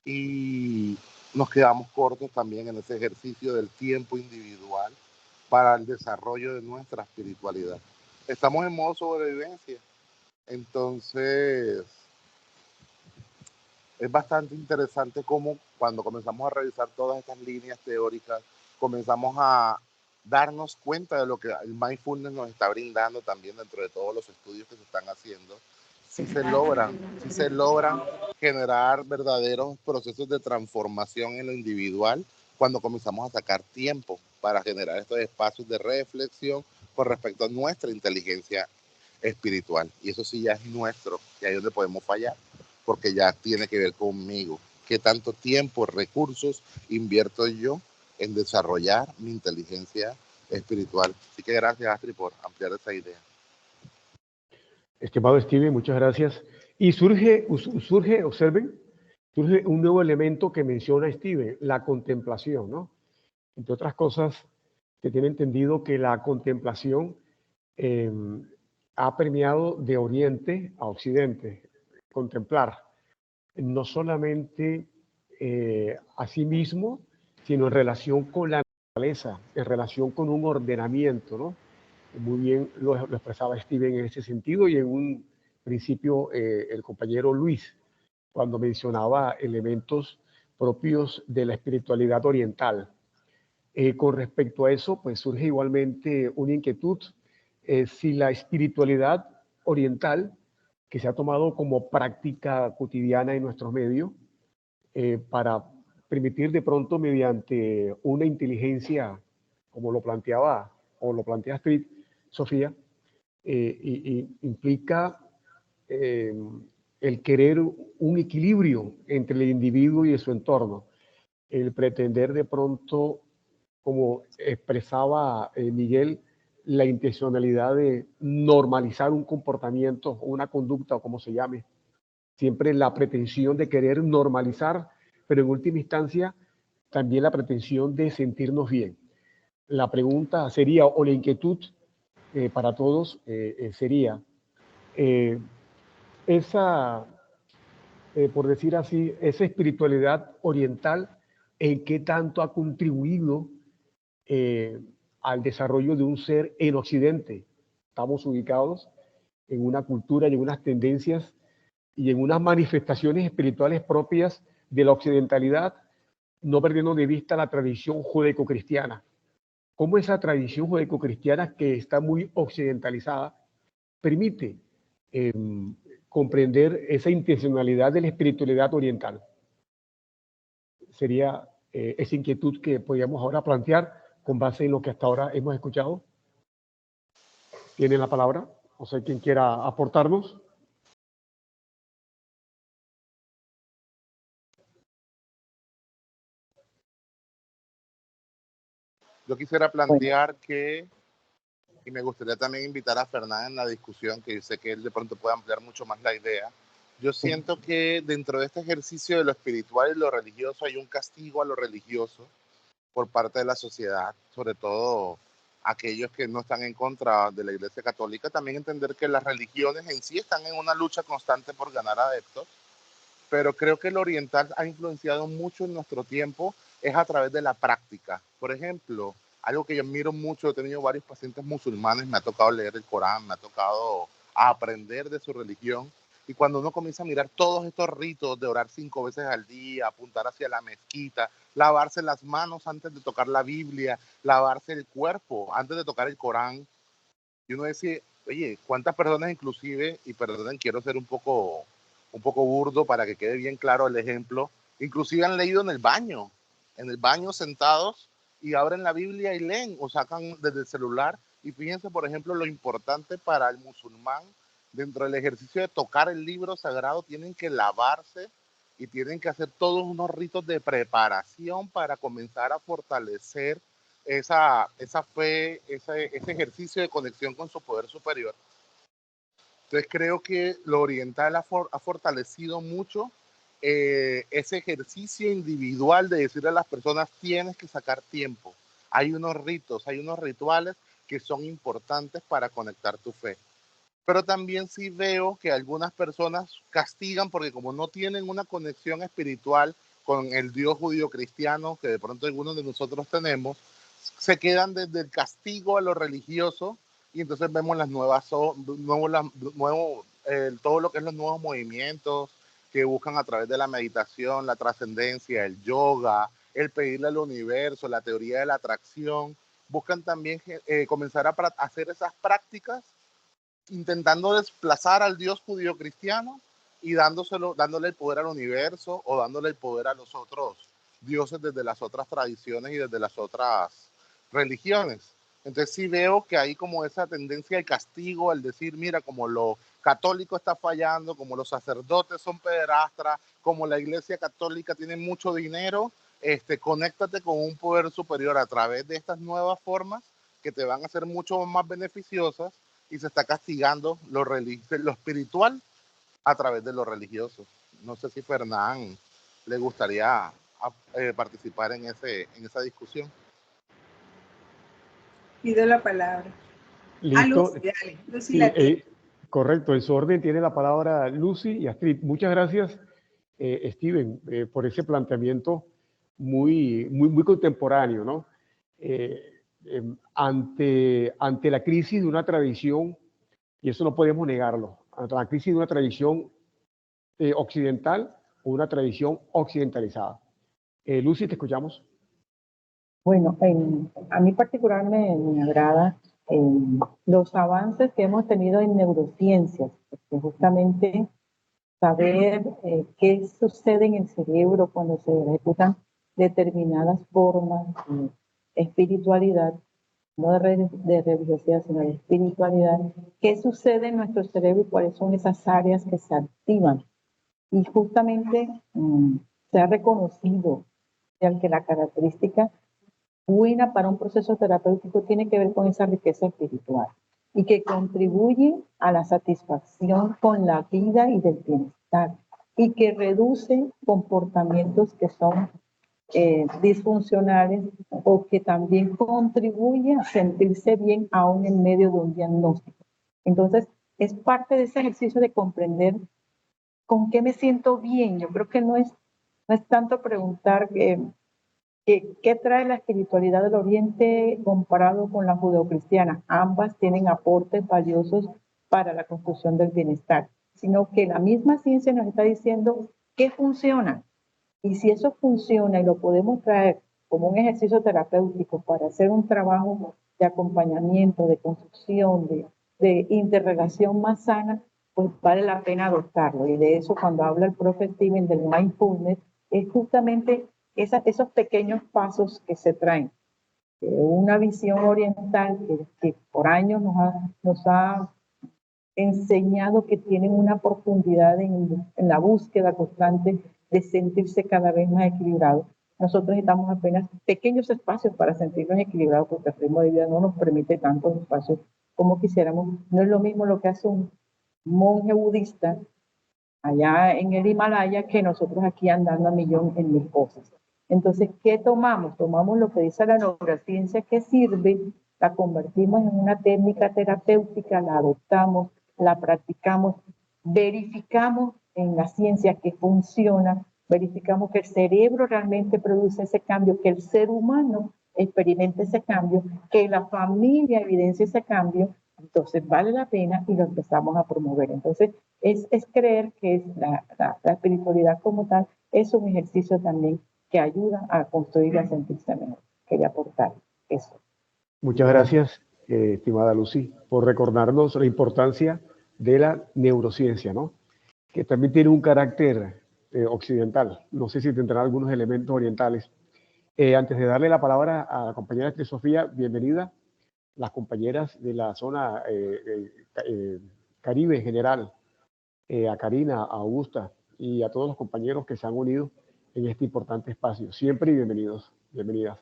y nos quedamos cortos también en ese ejercicio del tiempo individual para el desarrollo de nuestra espiritualidad. Estamos en modo sobrevivencia, entonces es bastante interesante cómo cuando comenzamos a revisar todas estas líneas teóricas, comenzamos a darnos cuenta de lo que el mindfulness nos está brindando también dentro de todos los estudios que se están haciendo. Si se logran generar verdaderos procesos de transformación en lo individual cuando comenzamos a sacar tiempo para generar estos espacios de reflexión con respecto a nuestra inteligencia espiritual. Y eso sí ya es nuestro, y ahí es donde podemos fallar, porque ya tiene que ver conmigo. ¿Qué tanto tiempo, recursos invierto yo en desarrollar mi inteligencia espiritual? Así que gracias, Astrid, por ampliar esa idea. Estimado Steven, muchas gracias. Y surge, observen, surge un nuevo elemento que menciona Steven, la contemplación, ¿no? Entre otras cosas, se tiene entendido que la contemplación ha permeado de Oriente a Occidente. Contemplar, no solamente a sí mismo, sino en relación con la naturaleza, en relación con un ordenamiento, ¿no? Muy bien lo expresaba Steven en ese sentido, y en un principio el compañero Luis, cuando mencionaba elementos propios de la espiritualidad oriental. Con respecto a eso, pues surge igualmente una inquietud, si la espiritualidad oriental, que se ha tomado como práctica cotidiana en nuestros medios, para permitir de pronto mediante una inteligencia, como lo planteaba o lo plantea Astrid, Sofía, y implica el querer un equilibrio entre el individuo y su entorno, el pretender de pronto, como expresaba Miguel, la intencionalidad de normalizar un comportamiento o una conducta o como se llame, siempre la pretensión de querer normalizar, pero en última instancia también la pretensión de sentirnos bien. La pregunta sería, o la inquietud para todos sería, esa, por decir así, esa espiritualidad oriental, ¿en qué tanto ha contribuido al desarrollo de un ser en Occidente? Estamos ubicados en una cultura y en unas tendencias y en unas manifestaciones espirituales propias de la occidentalidad, no perdiendo de vista la tradición judeco-cristiana. Cómo esa tradición judeco-cristiana, que está muy occidentalizada, permite comprender esa intencionalidad de la espiritualidad oriental. Sería esa inquietud que podríamos ahora plantear con base en lo que hasta ahora hemos escuchado. ¿Tienen la palabra? No sé quién quiera aportarnos. Yo quisiera plantear que, y me gustaría también invitar a Fernán en la discusión, que yo sé que él de pronto puede ampliar mucho más la idea. Yo siento que dentro de este ejercicio de lo espiritual y lo religioso hay un castigo a lo religioso por parte de la sociedad, sobre todo aquellos que no están en contra de la Iglesia Católica. También entender que las religiones en sí están en una lucha constante por ganar adeptos, pero creo que el oriental ha influenciado mucho en nuestro tiempo, es a través de la práctica. Por ejemplo, algo que yo admiro mucho, he tenido varios pacientes musulmanes, me ha tocado leer el Corán, me ha tocado aprender de su religión, y cuando uno comienza a mirar todos estos ritos de orar 5 veces al día, apuntar hacia la mezquita, lavarse las manos antes de tocar la Biblia, lavarse el cuerpo antes de tocar el Corán, y uno dice, oye, ¿cuántas personas inclusive, y perdonen, quiero ser un poco burdo para que quede bien claro el ejemplo, inclusive han leído en el baño sentados, y abren la Biblia y leen o sacan desde el celular. Y fíjense, por ejemplo, lo importante para el musulmán, dentro del ejercicio de tocar el libro sagrado, tienen que lavarse y tienen que hacer todos unos ritos de preparación para comenzar a fortalecer esa fe, ese ejercicio de conexión con su poder superior. Entonces creo que lo oriental ha fortalecido mucho ese ejercicio individual de decirle a las personas, tienes que sacar tiempo. Hay unos ritos, hay unos rituales que son importantes para conectar tu fe. Pero también sí veo que algunas personas castigan porque como no tienen una conexión espiritual con el Dios judío cristiano, que de pronto algunos de nosotros tenemos, se quedan desde el castigo a lo religioso y entonces vemos las todo lo que es los nuevos movimientos que buscan a través de la meditación, la trascendencia, el yoga, el pedirle al universo, la teoría de la atracción, buscan también comenzar a hacer esas prácticas intentando desplazar al Dios judío cristiano y dándole el poder al universo o dándole el poder a los otros dioses desde las otras tradiciones y desde las otras religiones. Entonces sí veo que hay como esa tendencia al castigo, al decir, mira, como lo católico está fallando, como los sacerdotes son pederastras, como la iglesia católica tiene mucho dinero, conéctate con un poder superior a través de estas nuevas formas que te van a ser mucho más beneficiosas y se está castigando lo espiritual a través de lo religioso. No sé si Fernán le gustaría participar en esa discusión. Pido la palabra. Listo. Lucy, dale. Lucy, Sí, correcto, en su orden tiene la palabra Lucy y Astrid. Muchas gracias, Steven, por ese planteamiento muy contemporáneo, ¿no? Ante la crisis de una tradición, y eso no podemos negarlo, ante la crisis de una tradición occidental o una tradición occidentalizada. Lucy, te escuchamos. Bueno, a mí particular me agrada los avances que hemos tenido en neurociencias, porque justamente saber qué sucede en el cerebro cuando se ejecutan determinadas formas de espiritualidad, no de religiosidad, sino de espiritualidad, qué sucede en nuestro cerebro y cuáles son esas áreas que se activan. Y justamente se ha reconocido que la característica buena para un proceso terapéutico tiene que ver con esa riqueza espiritual y que contribuye a la satisfacción con la vida y del bienestar y que reduce comportamientos que son disfuncionales o que también contribuye a sentirse bien aún en medio de un diagnóstico. Entonces, es parte de ese ejercicio de comprender con qué me siento bien. Yo creo que no es tanto preguntar ¿qué trae la espiritualidad del Oriente comparado con la judeocristiana? Ambas tienen aportes valiosos para la construcción del bienestar, sino que la misma ciencia nos está diciendo qué funciona. Y si eso funciona y lo podemos traer como un ejercicio terapéutico para hacer un trabajo de acompañamiento, de construcción, de interrelación más sana, pues vale la pena adoptarlo. Y de eso, cuando habla el profe Steven del mindfulness, es justamente esos pequeños pasos que se traen. Una visión oriental que por años nos ha enseñado que tienen una profundidad en la búsqueda constante de sentirse cada vez más equilibrados. Nosotros necesitamos apenas pequeños espacios para sentirnos equilibrados porque el ritmo de vida no nos permite tantos espacios como quisiéramos. No es lo mismo lo que hace un monje budista allá en el Himalaya que nosotros aquí andando a millón en mil cosas. Entonces, ¿qué tomamos? Tomamos lo que dice la neurociencia que sirve, la convertimos en una técnica terapéutica, la adoptamos, la practicamos, verificamos en la ciencia que funciona, verificamos que el cerebro realmente produce ese cambio, que el ser humano experimenta ese cambio, que la familia evidencia ese cambio, entonces vale la pena y lo empezamos a promover. Entonces, es creer que la espiritualidad como tal es un ejercicio también que ayuda a construir y a sentirse mejor. Quería aportar eso. Muchas gracias, estimada Lucy, por recordarnos la importancia de la neurociencia, ¿no? Que también tiene un carácter occidental. No sé si tendrá algunos elementos orientales. Antes de darle la palabra a la compañera Cris Sofía, bienvenida. Las compañeras de la zona Caribe en general, a Karina, a Augusta y a todos los compañeros que se han unido en este importante espacio. Siempre bienvenidos, bienvenidas.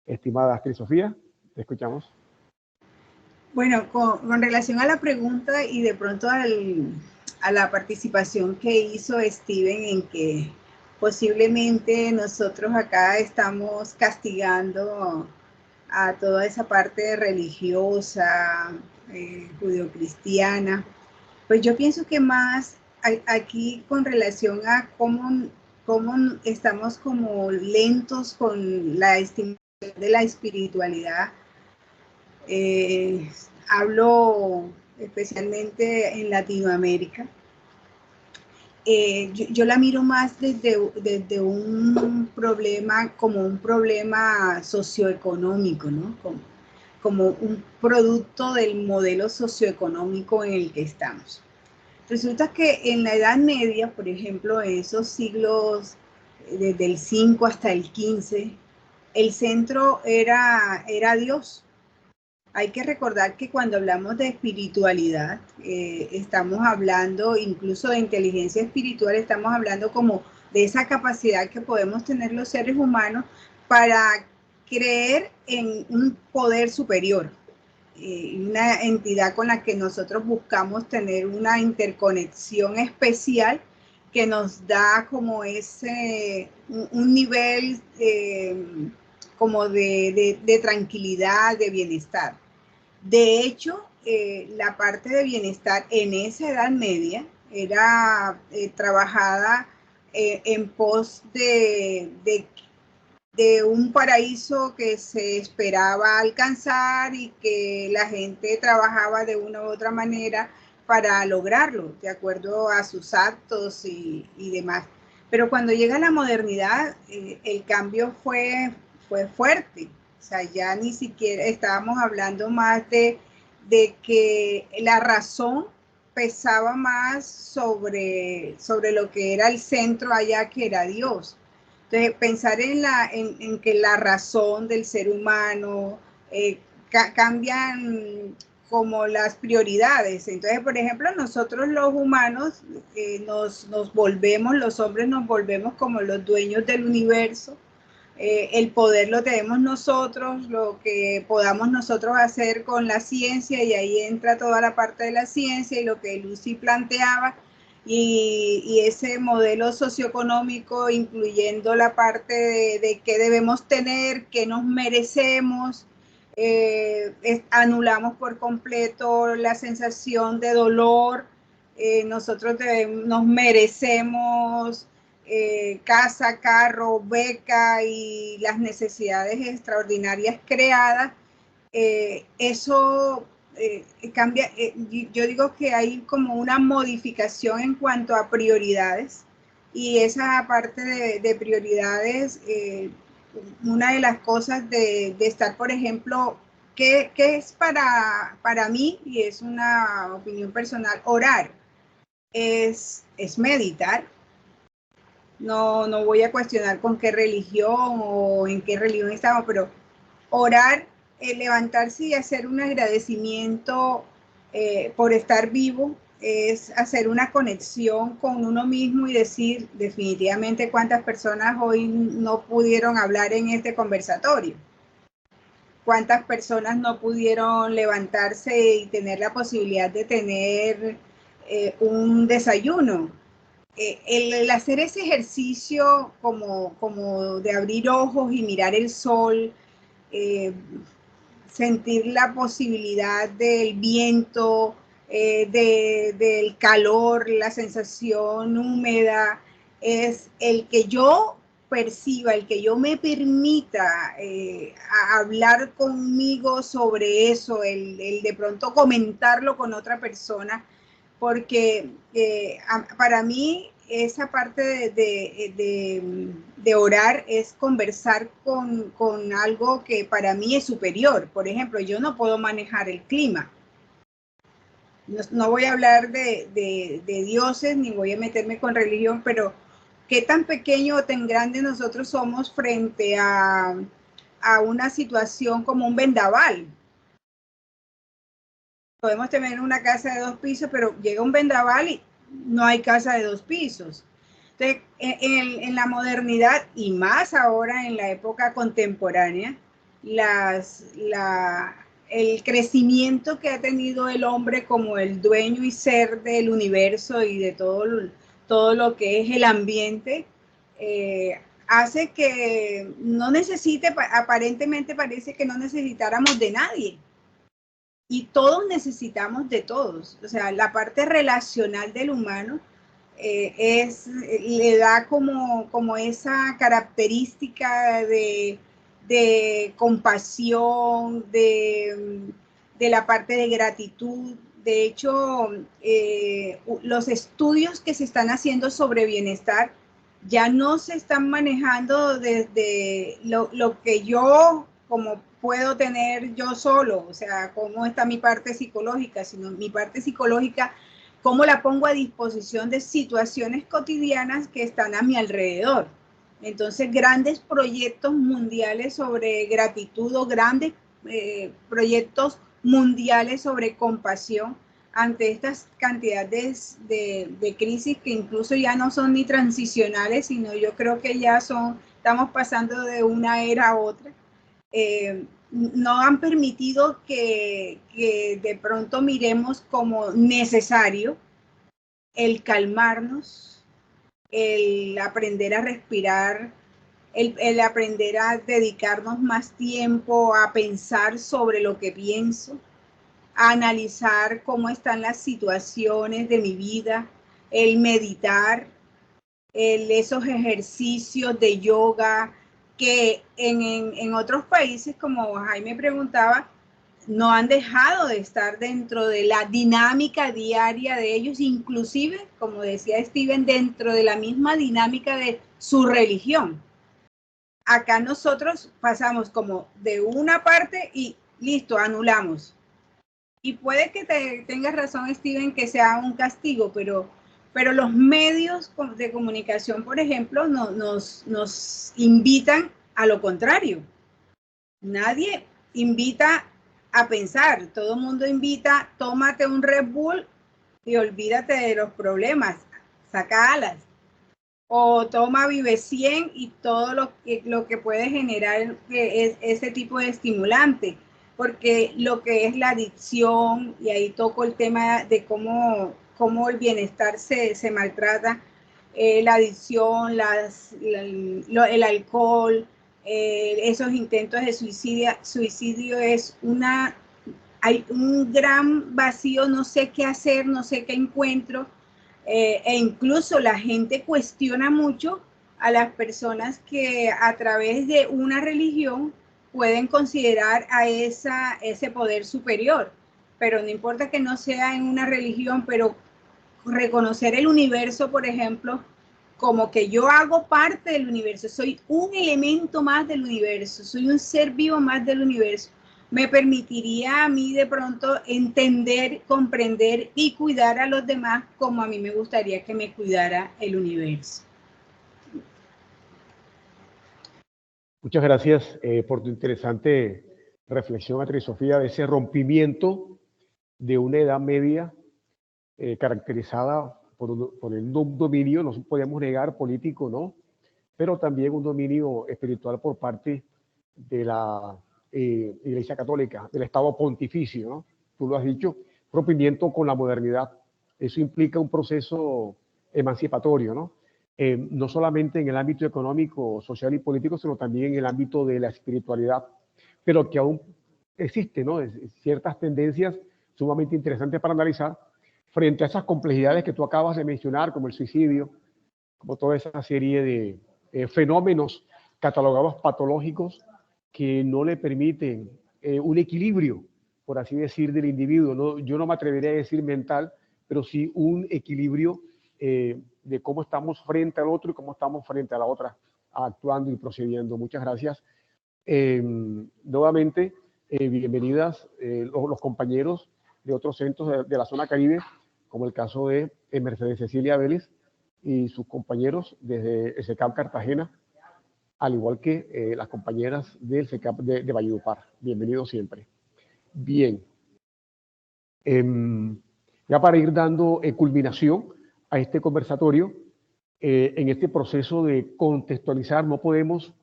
Estimada Cris Sofía, te escuchamos. Bueno, con relación a la pregunta y de pronto a la participación que hizo Steven en que posiblemente nosotros acá estamos castigando a toda esa parte religiosa, judeocristiana, pues yo pienso que más aquí con relación a cómo estamos como lentos con la estimación de la espiritualidad. Hablo especialmente en Latinoamérica. Yo la miro más desde un problema, como un problema socioeconómico, ¿no? Como un producto del modelo socioeconómico en el que estamos. Resulta que en la Edad Media, por ejemplo, en esos siglos desde el 5 hasta el 15, el centro era Dios. Hay que recordar que cuando hablamos de espiritualidad, estamos hablando incluso de inteligencia espiritual, estamos hablando como de esa capacidad que podemos tener los seres humanos para creer en un poder superior, una entidad con la que nosotros buscamos tener una interconexión especial que nos da como un nivel como de tranquilidad, de bienestar. De hecho, la parte de bienestar en esa Edad Media era trabajada en pos de un paraíso que se esperaba alcanzar y que la gente trabajaba de una u otra manera para lograrlo, de acuerdo a sus actos y demás. Pero cuando llega la modernidad, el cambio fue fuerte. O sea, ya ni siquiera estábamos hablando más de que la razón pesaba más sobre lo que era el centro allá, que era Dios. Entonces, pensar en que la razón del ser humano cambian como las prioridades. Entonces, por ejemplo, nosotros los humanos nos volvemos, los hombres nos volvemos como los dueños del universo. El poder lo tenemos nosotros, lo que podamos nosotros hacer con la ciencia, y ahí entra toda la parte de la ciencia y lo que Lucy planteaba, y ese modelo socioeconómico, incluyendo la parte de qué debemos tener, qué nos merecemos. Anulamos por completo la sensación de dolor. Nosotros nos merecemos casa, carro, beca y las necesidades extraordinarias creadas. Eso cambia. Yo digo que hay como una modificación en cuanto a prioridades, y esa parte de prioridades, una de las cosas de estar, por ejemplo, ¿qué es para mí? Y es una opinión personal. Orar es meditar. No voy a cuestionar con qué religión o en qué religión estamos, pero orar, levantarse y hacer un agradecimiento por estar vivo, es hacer una conexión con uno mismo y decir definitivamente cuántas personas hoy no pudieron hablar en este conversatorio, cuántas personas no pudieron levantarse y tener la posibilidad de tener un desayuno. El hacer ese ejercicio como de abrir ojos y mirar el sol, sentir la posibilidad del viento, del calor, la sensación húmeda, es el que yo perciba, el que yo me permita hablar conmigo sobre eso, el de pronto comentarlo con otra persona, porque para mí esa parte de orar es conversar con algo que para mí es superior. Por ejemplo, yo no puedo manejar el clima. No voy a hablar de dioses ni voy a meterme con religión, pero qué tan pequeño o tan grande nosotros somos frente a una situación como un vendaval. Podemos tener una casa de 2 pisos, pero llega un vendaval y no hay casa de 2 pisos. Entonces, en la modernidad y más ahora en la época contemporánea, el crecimiento que ha tenido el hombre como el dueño y ser del universo y de todo lo que es el ambiente, hace que no necesite, aparentemente parece que no necesitáramos de nadie. Y todos necesitamos de todos. O sea, la parte relacional del humano le da como esa característica de compasión, de la parte de gratitud. De hecho, los estudios que se están haciendo sobre bienestar ya no se están manejando desde lo que yo como puedo tener yo solo, o sea, cómo está mi parte psicológica, sino mi parte psicológica, cómo la pongo a disposición de situaciones cotidianas que están a mi alrededor. Entonces, grandes proyectos mundiales sobre gratitud o grandes proyectos mundiales sobre compasión ante estas cantidades de crisis que incluso ya no son ni transicionales, sino yo creo que ya estamos pasando de una era a otra. No han permitido que de pronto miremos como necesario el calmarnos, el aprender a respirar, el aprender a dedicarnos más tiempo a pensar sobre lo que pienso, a analizar cómo están las situaciones de mi vida, el meditar, esos ejercicios de yoga que en otros países, como Jaime preguntaba, no han dejado de estar dentro de la dinámica diaria de ellos, inclusive, como decía Steven, dentro de la misma dinámica de su religión. Acá nosotros pasamos como de una parte y listo, anulamos. Y puede que tengas razón, Steven, que sea un castigo, pero los medios de comunicación, por ejemplo, nos invitan a lo contrario. Nadie invita a pensar, todo el mundo invita, tómate un Red Bull y olvídate de los problemas, saca alas. O toma Vive 100 y todo lo que puede generar ese tipo de estimulante. Porque lo que es la adicción, y ahí toco el tema de cómo el bienestar se maltrata, la adicción, el alcohol, esos intentos de suicidio hay un gran vacío, no sé qué hacer, no sé qué encuentro, e incluso la gente cuestiona mucho a las personas que a través de una religión pueden considerar a ese poder superior, pero no importa que no sea en una religión, pero reconocer el universo, por ejemplo, como que yo hago parte del universo, soy un elemento más del universo, soy un ser vivo más del universo, me permitiría a mí de pronto entender, comprender y cuidar a los demás como a mí me gustaría que me cuidara el universo. Muchas gracias por tu interesante reflexión, Beatriz Sofía, de ese rompimiento de una edad media caracterizada por el dominio, no podemos negar, político, ¿no? Pero también un dominio espiritual por parte de la Iglesia Católica, del Estado Pontificio, ¿no? Tú lo has dicho, rompimiento con la modernidad. Eso implica un proceso emancipatorio, ¿no? No solamente en el ámbito económico, social y político, sino también en el ámbito de la espiritualidad, pero que aún existe, ¿no? Ciertas tendencias sumamente interesantes para analizar frente a esas complejidades que tú acabas de mencionar, como el suicidio, como toda esa serie de fenómenos catalogados patológicos que no le permiten un equilibrio, por así decir, del individuo. ¿No? Yo no me atrevería a decir mental, pero sí un equilibrio de cómo estamos frente al otro y cómo estamos frente a la otra, actuando y procediendo. Muchas gracias. Nuevamente, bienvenidas los compañeros de otros centros de la zona Caribe, como el caso de Mercedes Cecilia Vélez, y sus compañeros desde el SECAP Cartagena, al igual que las compañeras del SECAP de Valledupar. Bienvenidos siempre. Bien. Ya para ir dando culminación a este conversatorio, en este proceso de contextualizar, no podemos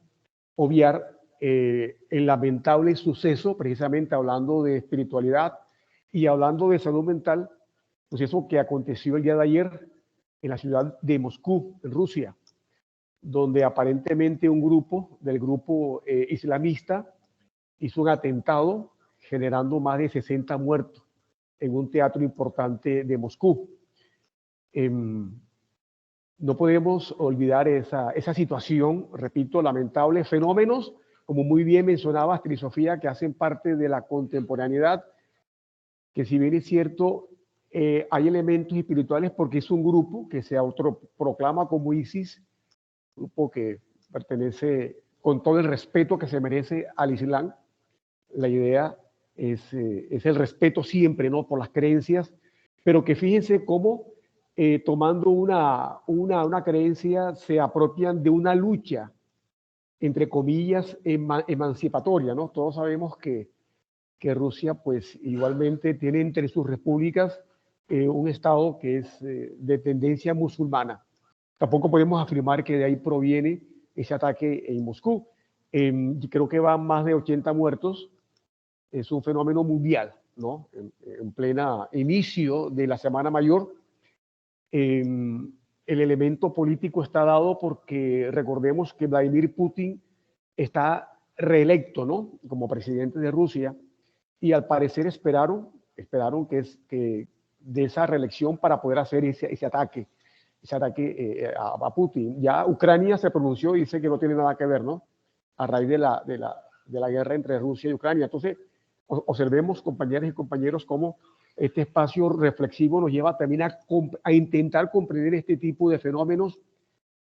obviar el lamentable suceso, precisamente hablando de espiritualidad y hablando de salud mental, pues eso que aconteció el día de ayer en la ciudad de Moscú, en Rusia, donde aparentemente un grupo del grupo islamista hizo un atentado generando más de 60 muertos en un teatro importante de Moscú. No podemos olvidar esa situación, repito, lamentable, fenómenos, como muy bien mencionaba Astrid Sofía, que hacen parte de la contemporaneidad, que si bien es cierto, hay elementos espirituales porque es un grupo que se autoproclama como ISIS, grupo que pertenece con todo el respeto que se merece al Islam. La idea es el respeto siempre, ¿no?, por las creencias, pero que fíjense cómo tomando una creencia se apropian de una lucha, entre comillas, emancipatoria, ¿no? Todos sabemos que Rusia, pues igualmente tiene entre sus repúblicas un estado que es de tendencia musulmana. Tampoco podemos afirmar que de ahí proviene ese ataque en Moscú. Creo que van más de 80 muertos. Es un fenómeno mundial, ¿no? En plena inicio de la Semana Mayor. El elemento político está dado porque recordemos que Vladimir Putin está reelecto, ¿no?, como presidente de Rusia, y al parecer esperaron que de esa reelección para poder hacer ese ataque a Putin. Ya Ucrania se pronunció y dice que no tiene nada que ver, ¿no?, a raíz de la guerra entre Rusia y Ucrania. Entonces, observemos, compañeras y compañeros, cómo este espacio reflexivo nos lleva también a intentar comprender este tipo de fenómenos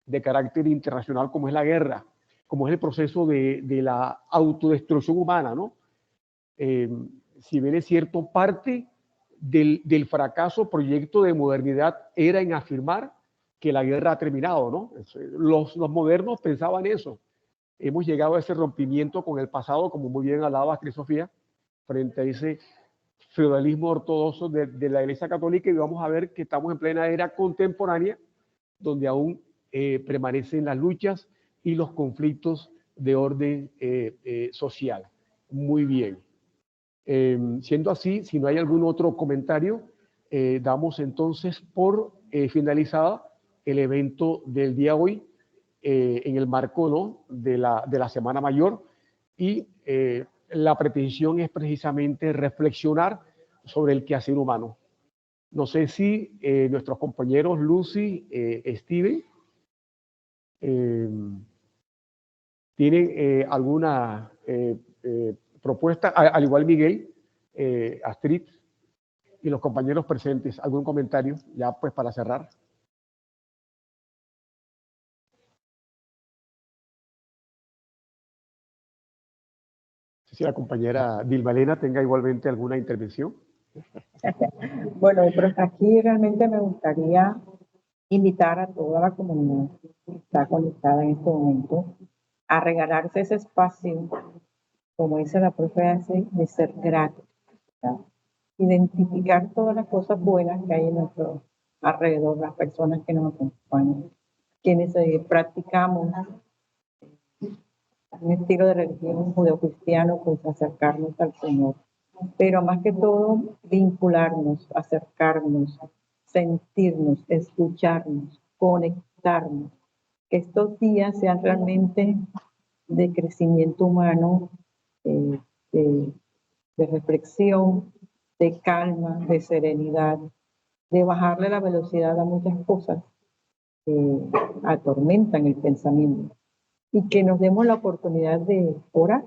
de carácter internacional, como es la guerra, como es el proceso de la autodestrucción humana, ¿no? Si bien es cierto, parte del fracaso proyecto de modernidad era en afirmar que la guerra ha terminado, ¿no? Los modernos pensaban eso. Hemos llegado a ese rompimiento con el pasado, como muy bien hablaba Astrid Sofía, frente a ese feudalismo ortodoxo de la Iglesia Católica, y vamos a ver que estamos en plena era contemporánea, donde aún permanecen las luchas y los conflictos de orden social. Muy bien. Siendo así, si no hay algún otro comentario, damos entonces por finalizada el evento del día hoy en el marco, ¿no?, de la Semana Mayor, y la pretensión es precisamente reflexionar sobre el quehacer humano. No sé si nuestros compañeros Lucy, Steven, tienen alguna propuesta, al igual Miguel, Astrid y los compañeros presentes. ¿Algún comentario ya pues para cerrar? Si la compañera Dilmalena tenga igualmente alguna intervención. Bueno, pero aquí realmente me gustaría invitar a toda la comunidad que está conectada en este momento a regalarse ese espacio, como dice la profe, de ser grato, ¿verdad? Identificar todas las cosas buenas que hay en nuestro alrededor, las personas que nos acompañan, quienes practicamos un estilo de religión judeocristiano, pues acercarnos al Señor. Pero más que todo, vincularnos, acercarnos, sentirnos, escucharnos, conectarnos. Que estos días sean realmente de crecimiento humano, de reflexión, de calma, de serenidad, de bajarle la velocidad a muchas cosas que atormentan el pensamiento. Y que nos demos la oportunidad de orar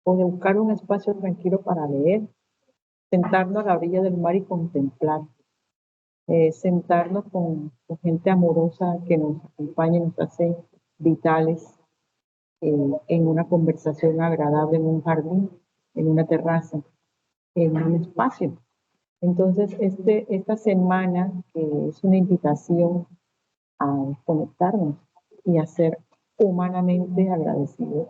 o de buscar un espacio tranquilo para leer, sentarnos a la orilla del mar y contemplar, sentarnos con gente amorosa que nos acompaña y nos hace vitales en una conversación agradable, en un jardín, en una terraza, en un espacio. Entonces, esta semana, que es una invitación a conectarnos y a ser humanamente agradecidos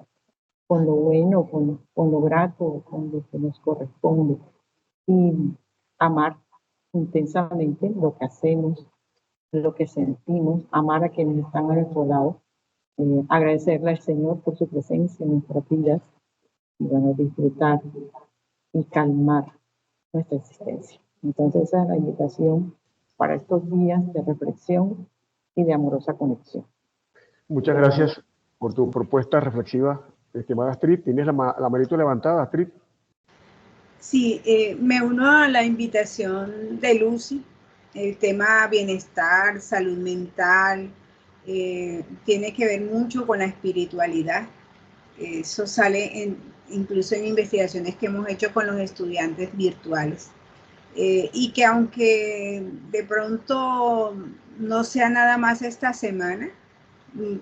con lo bueno, con lo grato, con lo que nos corresponde. Y amar intensamente lo que hacemos, lo que sentimos, amar a quienes están a nuestro lado, agradecerle al Señor por su presencia en nuestras vidas y bueno, disfrutar y calmar nuestra existencia. Entonces esa es la invitación para estos días de reflexión y de amorosa conexión. Muchas gracias por tu propuesta reflexiva, estimada Astrid. ¿Tienes la manito levantada, Astrid? Sí, me uno a la invitación de Lucy. El tema bienestar, salud mental, tiene que ver mucho con la espiritualidad. Eso sale incluso en investigaciones que hemos hecho con los estudiantes virtuales. Y que aunque de pronto no sea nada más esta semana,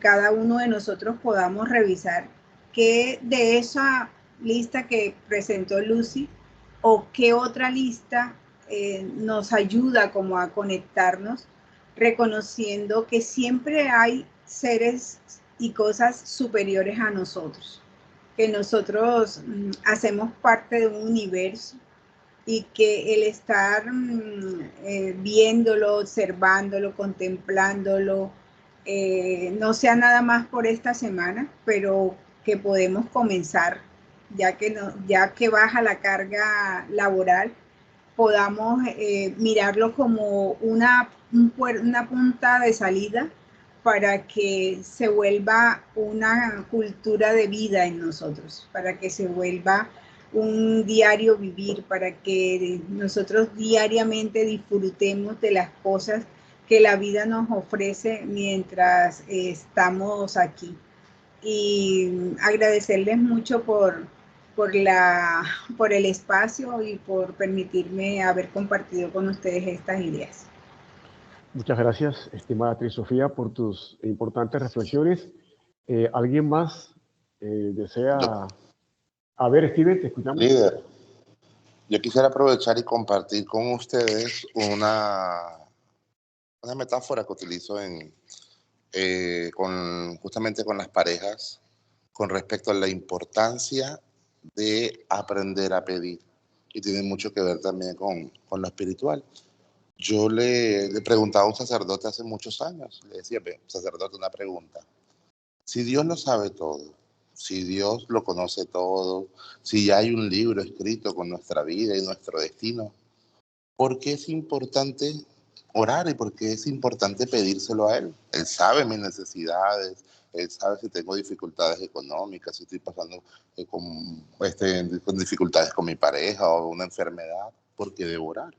cada uno de nosotros podamos revisar qué de esa lista que presentó Lucy o qué otra lista nos ayuda como a conectarnos, reconociendo que siempre hay seres y cosas superiores a nosotros, que nosotros hacemos parte de un universo y que el estar viéndolo, observándolo, contemplándolo, no sea nada más por esta semana, pero que podemos comenzar, ya que baja la carga laboral, podamos mirarlo como una punta de salida para que se vuelva una cultura de vida en nosotros, para que se vuelva un diario vivir, para que nosotros diariamente disfrutemos de las cosas que la vida nos ofrece mientras estamos aquí. Y agradecerles mucho por el espacio y por permitirme haber compartido con ustedes estas ideas. Muchas gracias, estimada Astrid Sofía, por tus importantes reflexiones. ¿Alguien más desea? A ver, Steven, te escuchamos. Líder, yo quisiera aprovechar y compartir con ustedes una metáfora que utilizo justamente con las parejas con respecto a la importancia de aprender a pedir. Y tiene mucho que ver también con lo espiritual. Yo le preguntaba a un sacerdote hace muchos años, le decía, sacerdote, una pregunta. Si Dios lo sabe todo, si Dios lo conoce todo, si ya hay un libro escrito con nuestra vida y nuestro destino, ¿por qué es importante orar y por qué es importante pedírselo a Él? Él sabe mis necesidades, Él sabe si tengo dificultades económicas, si estoy pasando con dificultades con mi pareja o una enfermedad, ¿por qué debo orar?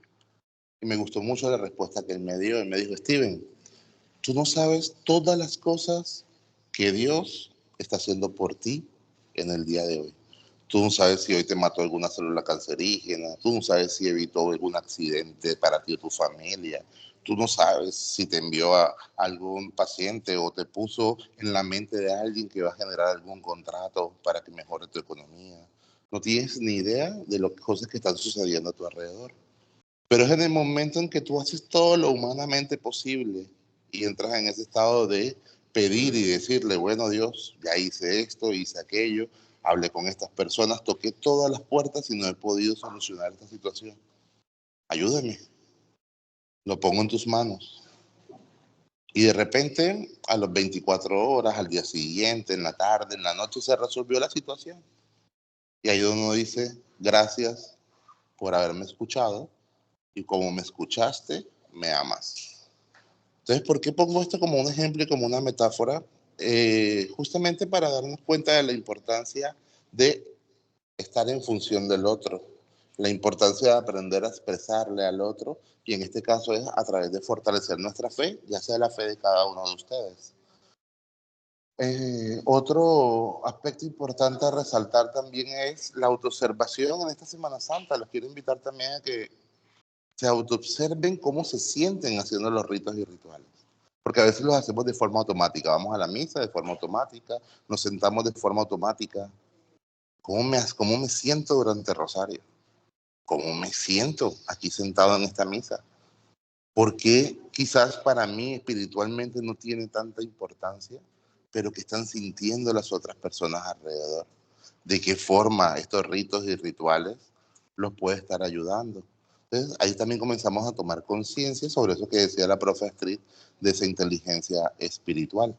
Y me gustó mucho la respuesta que Él me dio. Él me dijo, Steven, tú no sabes todas las cosas que Dios está haciendo por ti en el día de hoy. Tú no sabes si hoy te mató alguna célula cancerígena, tú no sabes si evitó algún accidente para ti o tu familia, tú no sabes si te envió a algún paciente o te puso en la mente de alguien que va a generar algún contrato para que mejore tu economía. No tienes ni idea de las cosas que están sucediendo a tu alrededor. Pero es en el momento en que tú haces todo lo humanamente posible y entras en ese estado de pedir y decirle, bueno, Dios, ya hice esto, hice aquello, hablé con estas personas, toqué todas las puertas y no he podido solucionar esta situación. Ayúdame. Lo pongo en tus manos. Y de repente, a las 24 horas, al día siguiente, en la tarde, en la noche, se resolvió la situación. Y ahí uno dice, gracias por haberme escuchado. Y como me escuchaste, me amas. Entonces, ¿por qué pongo esto como un ejemplo y como una metáfora? Justamente para darnos cuenta de la importancia de estar en función del otro, la importancia de aprender a expresarle al otro, y en este caso es a través de fortalecer nuestra fe, ya sea la fe de cada uno de ustedes. Otro aspecto importante a resaltar también es la autoobservación en esta Semana Santa. Los quiero invitar también a que se autoobserven cómo se sienten haciendo los ritos y rituales. Porque a veces los hacemos de forma automática. Vamos a la misa de forma automática, nos sentamos de forma automática. ¿Cómo me siento durante el rosario? ¿Cómo me siento aquí sentado en esta misa? ¿Por qué quizás para mí espiritualmente no tiene tanta importancia, pero que están sintiendo las otras personas alrededor? ¿De qué forma estos ritos y rituales los puede estar ayudando? Entonces, ahí también comenzamos a tomar conciencia sobre eso que decía la profe Astrid, de esa inteligencia espiritual.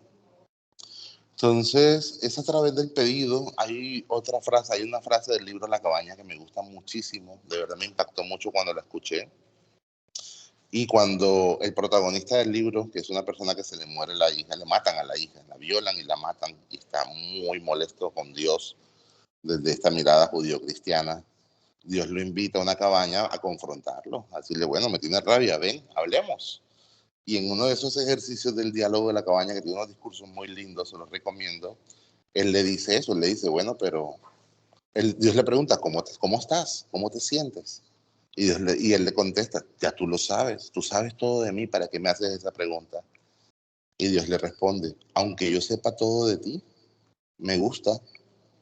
Entonces, es a través del pedido. Hay otra frase, hay una frase del libro La Cabaña que me gusta muchísimo, de verdad me impactó mucho cuando la escuché. Y cuando el protagonista del libro, que es una persona que se le muere la hija, le matan a la hija, la violan y la matan, y está muy molesto con Dios desde esta mirada judío-cristiana, Dios lo invita a una cabaña a confrontarlo, a decirle, bueno, me tiene rabia, ven, hablemos. Y en uno de esos ejercicios del diálogo de la cabaña, que tiene unos discursos muy lindos, se los recomiendo, él le dice eso, él le dice, bueno, pero Dios le pregunta, ¿cómo estás? ¿Cómo te sientes? Y él le contesta, ya tú lo sabes, tú sabes todo de mí, ¿para qué me haces esa pregunta? Y Dios le responde, aunque yo sepa todo de ti, me gusta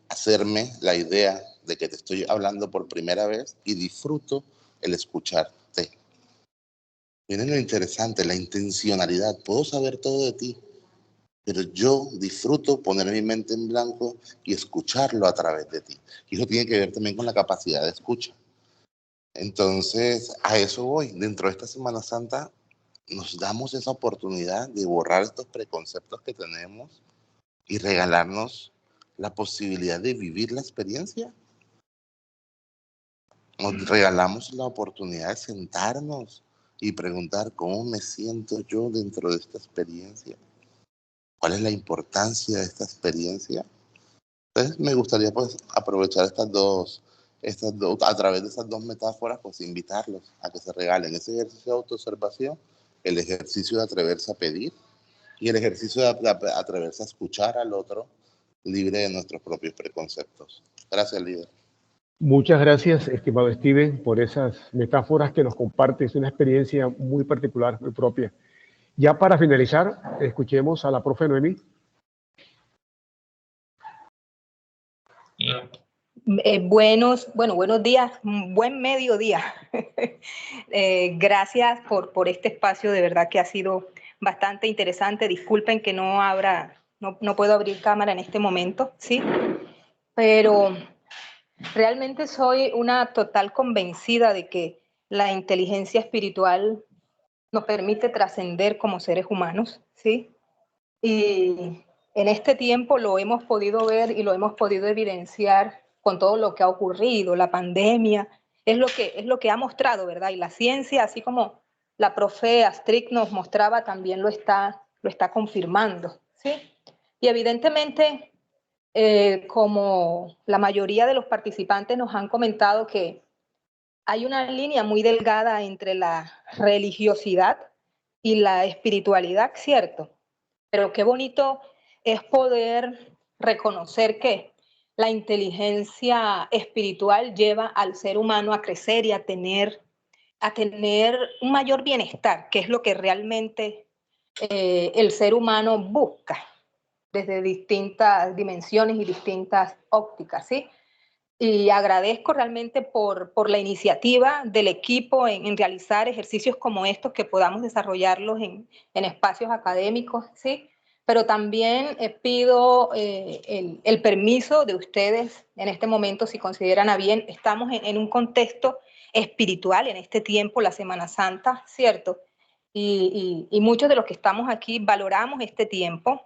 hacerme la idea de que te estoy hablando por primera vez y disfruto el escucharte. Miren lo interesante, la intencionalidad. Puedo saber todo de ti, pero yo disfruto poner mi mente en blanco y escucharlo a través de ti. Y eso tiene que ver también con la capacidad de escucha. Entonces, a eso voy. Dentro de esta Semana Santa nos damos esa oportunidad de borrar estos preconceptos que tenemos y regalarnos la posibilidad de vivir la experiencia. Nos regalamos la oportunidad de sentarnos y preguntar cómo me siento yo dentro de esta experiencia. ¿Cuál es la importancia de esta experiencia? Entonces me gustaría pues aprovechar estas dos, a través de esas dos metáforas, pues invitarlos a que se regalen ese ejercicio de autoobservación, el ejercicio de atreverse a pedir y el ejercicio de atreverse a escuchar al otro libre de nuestros propios preconceptos. Gracias, líder. Muchas gracias, estimado Steven, por esas metáforas que nos compartes, una experiencia muy particular, muy propia. Ya para finalizar, escuchemos a la profe Noemí. Buenos días, buen mediodía. Gracias por este espacio, de verdad que ha sido bastante interesante. Disculpen que no puedo abrir cámara en este momento, ¿sí? Pero realmente soy una total convencida de que la inteligencia espiritual nos permite trascender como seres humanos, ¿sí? Y en este tiempo lo hemos podido ver y lo hemos podido evidenciar con todo lo que ha ocurrido, la pandemia, es lo que ha mostrado, ¿verdad? Y la ciencia, así como la profe Astrid nos mostraba, también lo está confirmando, ¿sí? Y evidentemente, como la mayoría de los participantes nos han comentado que hay una línea muy delgada entre la religiosidad y la espiritualidad, ¿cierto? Pero qué bonito es poder reconocer que la inteligencia espiritual lleva al ser humano a crecer y a tener un mayor bienestar, que es lo que realmente el ser humano busca desde distintas dimensiones y distintas ópticas, ¿sí? Y agradezco realmente por la iniciativa del equipo en realizar ejercicios como estos, que podamos desarrollarlos en espacios académicos, ¿sí? Pero también pido el permiso de ustedes en este momento, si consideran a bien. Estamos en un contexto espiritual en este tiempo, la Semana Santa, ¿cierto? Y muchos de los que estamos aquí valoramos este tiempo,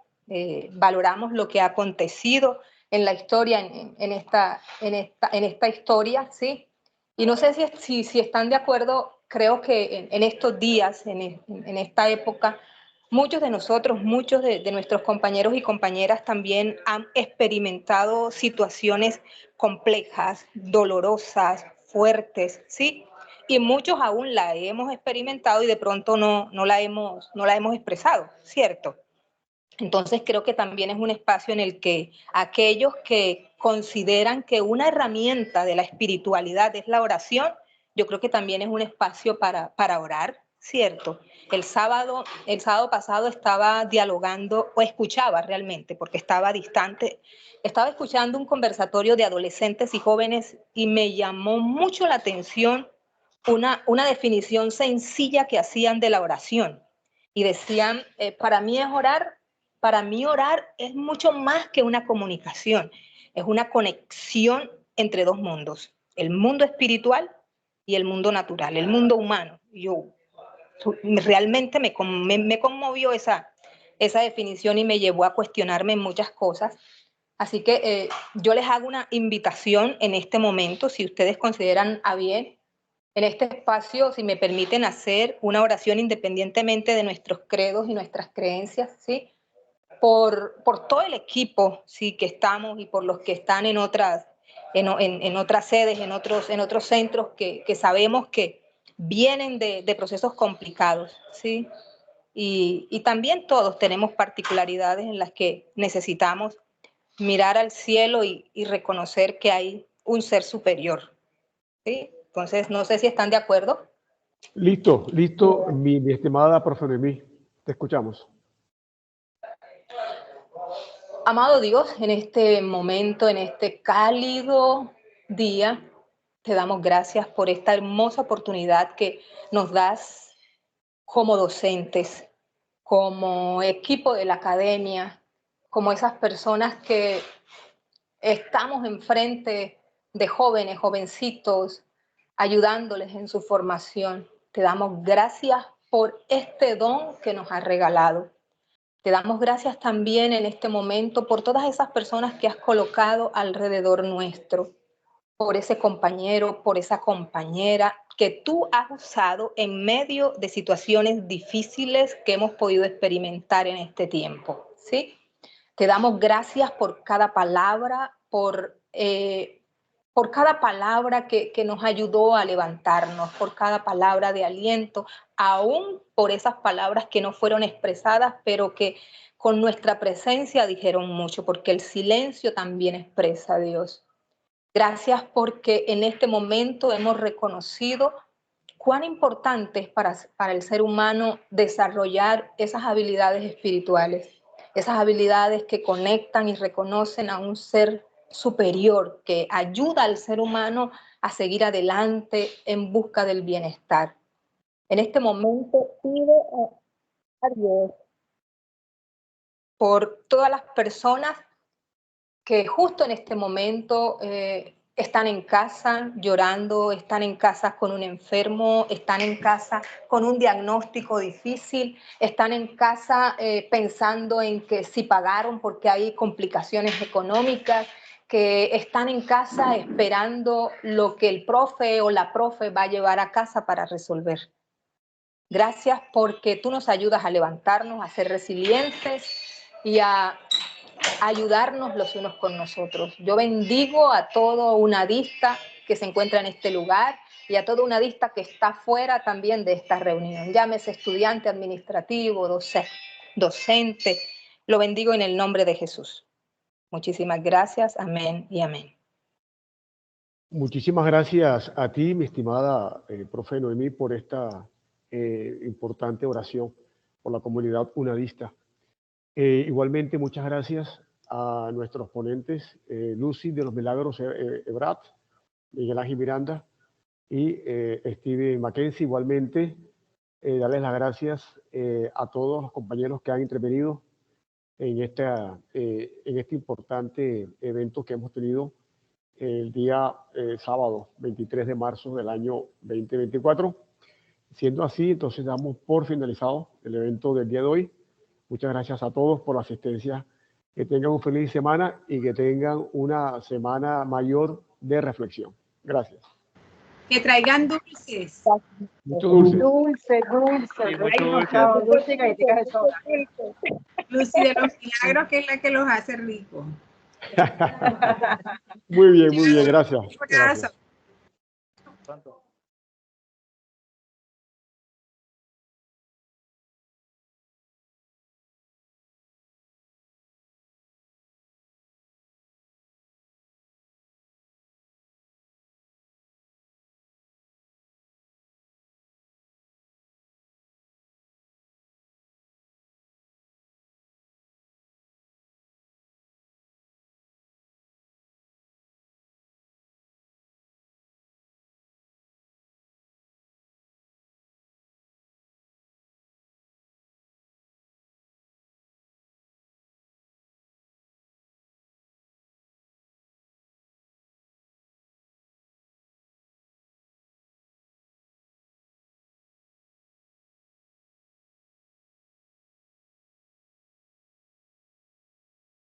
valoramos lo que ha acontecido en la historia, en esta historia, ¿sí? Y no sé si están de acuerdo. Creo que en estos días, en esta época, muchos de nosotros, muchos de nuestros compañeros y compañeras también han experimentado situaciones complejas, dolorosas, fuertes, ¿sí? Y muchos aún la hemos experimentado y de pronto no la hemos expresado, ¿cierto? Entonces creo que también es un espacio en el que aquellos que consideran que una herramienta de la espiritualidad es la oración, yo creo que también es un espacio para orar, ¿cierto? El sábado pasado estaba dialogando, o escuchaba realmente, porque estaba distante, estaba escuchando un conversatorio de adolescentes y jóvenes y me llamó mucho la atención una definición sencilla que hacían de la oración. Y decían, para mí orar es mucho más que una comunicación, es una conexión entre dos mundos, el mundo espiritual y el mundo natural, el mundo humano. Realmente me conmovió esa definición y me llevó a cuestionarme muchas cosas. Así que yo les hago una invitación en este momento, si ustedes consideran a bien, en este espacio, si me permiten hacer una oración independientemente de nuestros credos y nuestras creencias, ¿sí? Por todo el equipo, sí, que estamos y por los que están en otras sedes, en otros centros que sabemos que vienen de procesos complicados, ¿sí? Y también todos tenemos particularidades en las que necesitamos mirar al cielo y reconocer que hay un ser superior, ¿sí? Entonces, no sé si están de acuerdo. Listo, mi estimada profe Noemí, te escuchamos. Amado Dios, en este momento, en este cálido día, te damos gracias por esta hermosa oportunidad que nos das como docentes, como equipo de la academia, como esas personas que estamos enfrente de jóvenes, jovencitos, ayudándoles en su formación. Te damos gracias por este don que nos has regalado. Te damos gracias también en este momento por todas esas personas que has colocado alrededor nuestro, por ese compañero, por esa compañera que tú has usado en medio de situaciones difíciles que hemos podido experimentar en este tiempo, ¿sí? Te damos gracias por cada palabra, por cada palabra que nos ayudó a levantarnos, por cada palabra de aliento, aún por esas palabras que no fueron expresadas, pero que con nuestra presencia dijeron mucho, porque el silencio también expresa a Dios. Gracias porque en este momento hemos reconocido cuán importante es para el ser humano desarrollar esas habilidades espirituales, esas habilidades que conectan y reconocen a un ser superior, que ayuda al ser humano a seguir adelante en busca del bienestar. En este momento pido a Dios por todas las personas que justo en este momento están en casa llorando, están en casa con un enfermo, están en casa con un diagnóstico difícil, están en casa pensando en que si pagaron porque hay complicaciones económicas, que están en casa esperando lo que el profe o la profe va a llevar a casa para resolver. Gracias porque tú nos ayudas a levantarnos, a ser resilientes y a ayudarnos los unos con nosotros. Yo bendigo a todo unadista que se encuentra en este lugar y a todo unadista que está fuera también de esta reunión. Llámese estudiante, administrativo, docente. Lo bendigo en el nombre de Jesús. Muchísimas gracias. Amén y amén. Muchísimas gracias a ti, mi estimada profe Noemí, por esta importante oración por la comunidad unadista. Igualmente, muchas gracias a nuestros ponentes, Lucy de los Milagros Ebrat, Miguel Ángel Miranda y Steve Mackenzie. Igualmente, darles las gracias a todos los compañeros que han intervenido en este importante evento que hemos tenido el día sábado 23 de marzo del año 2024. Siendo así, entonces damos por finalizado el evento del día de hoy. Muchas gracias a todos por la asistencia. Que tengan una feliz semana y que tengan una semana mayor de reflexión. Gracias. Que traigan dulces. Mucho dulce. Dulce. Sí, mucho dulce. Dulce y galletitas de soda. Lucy de los Milagros, que es la que los hace ricos. Muy bien, gracias. Un abrazo. Gracias.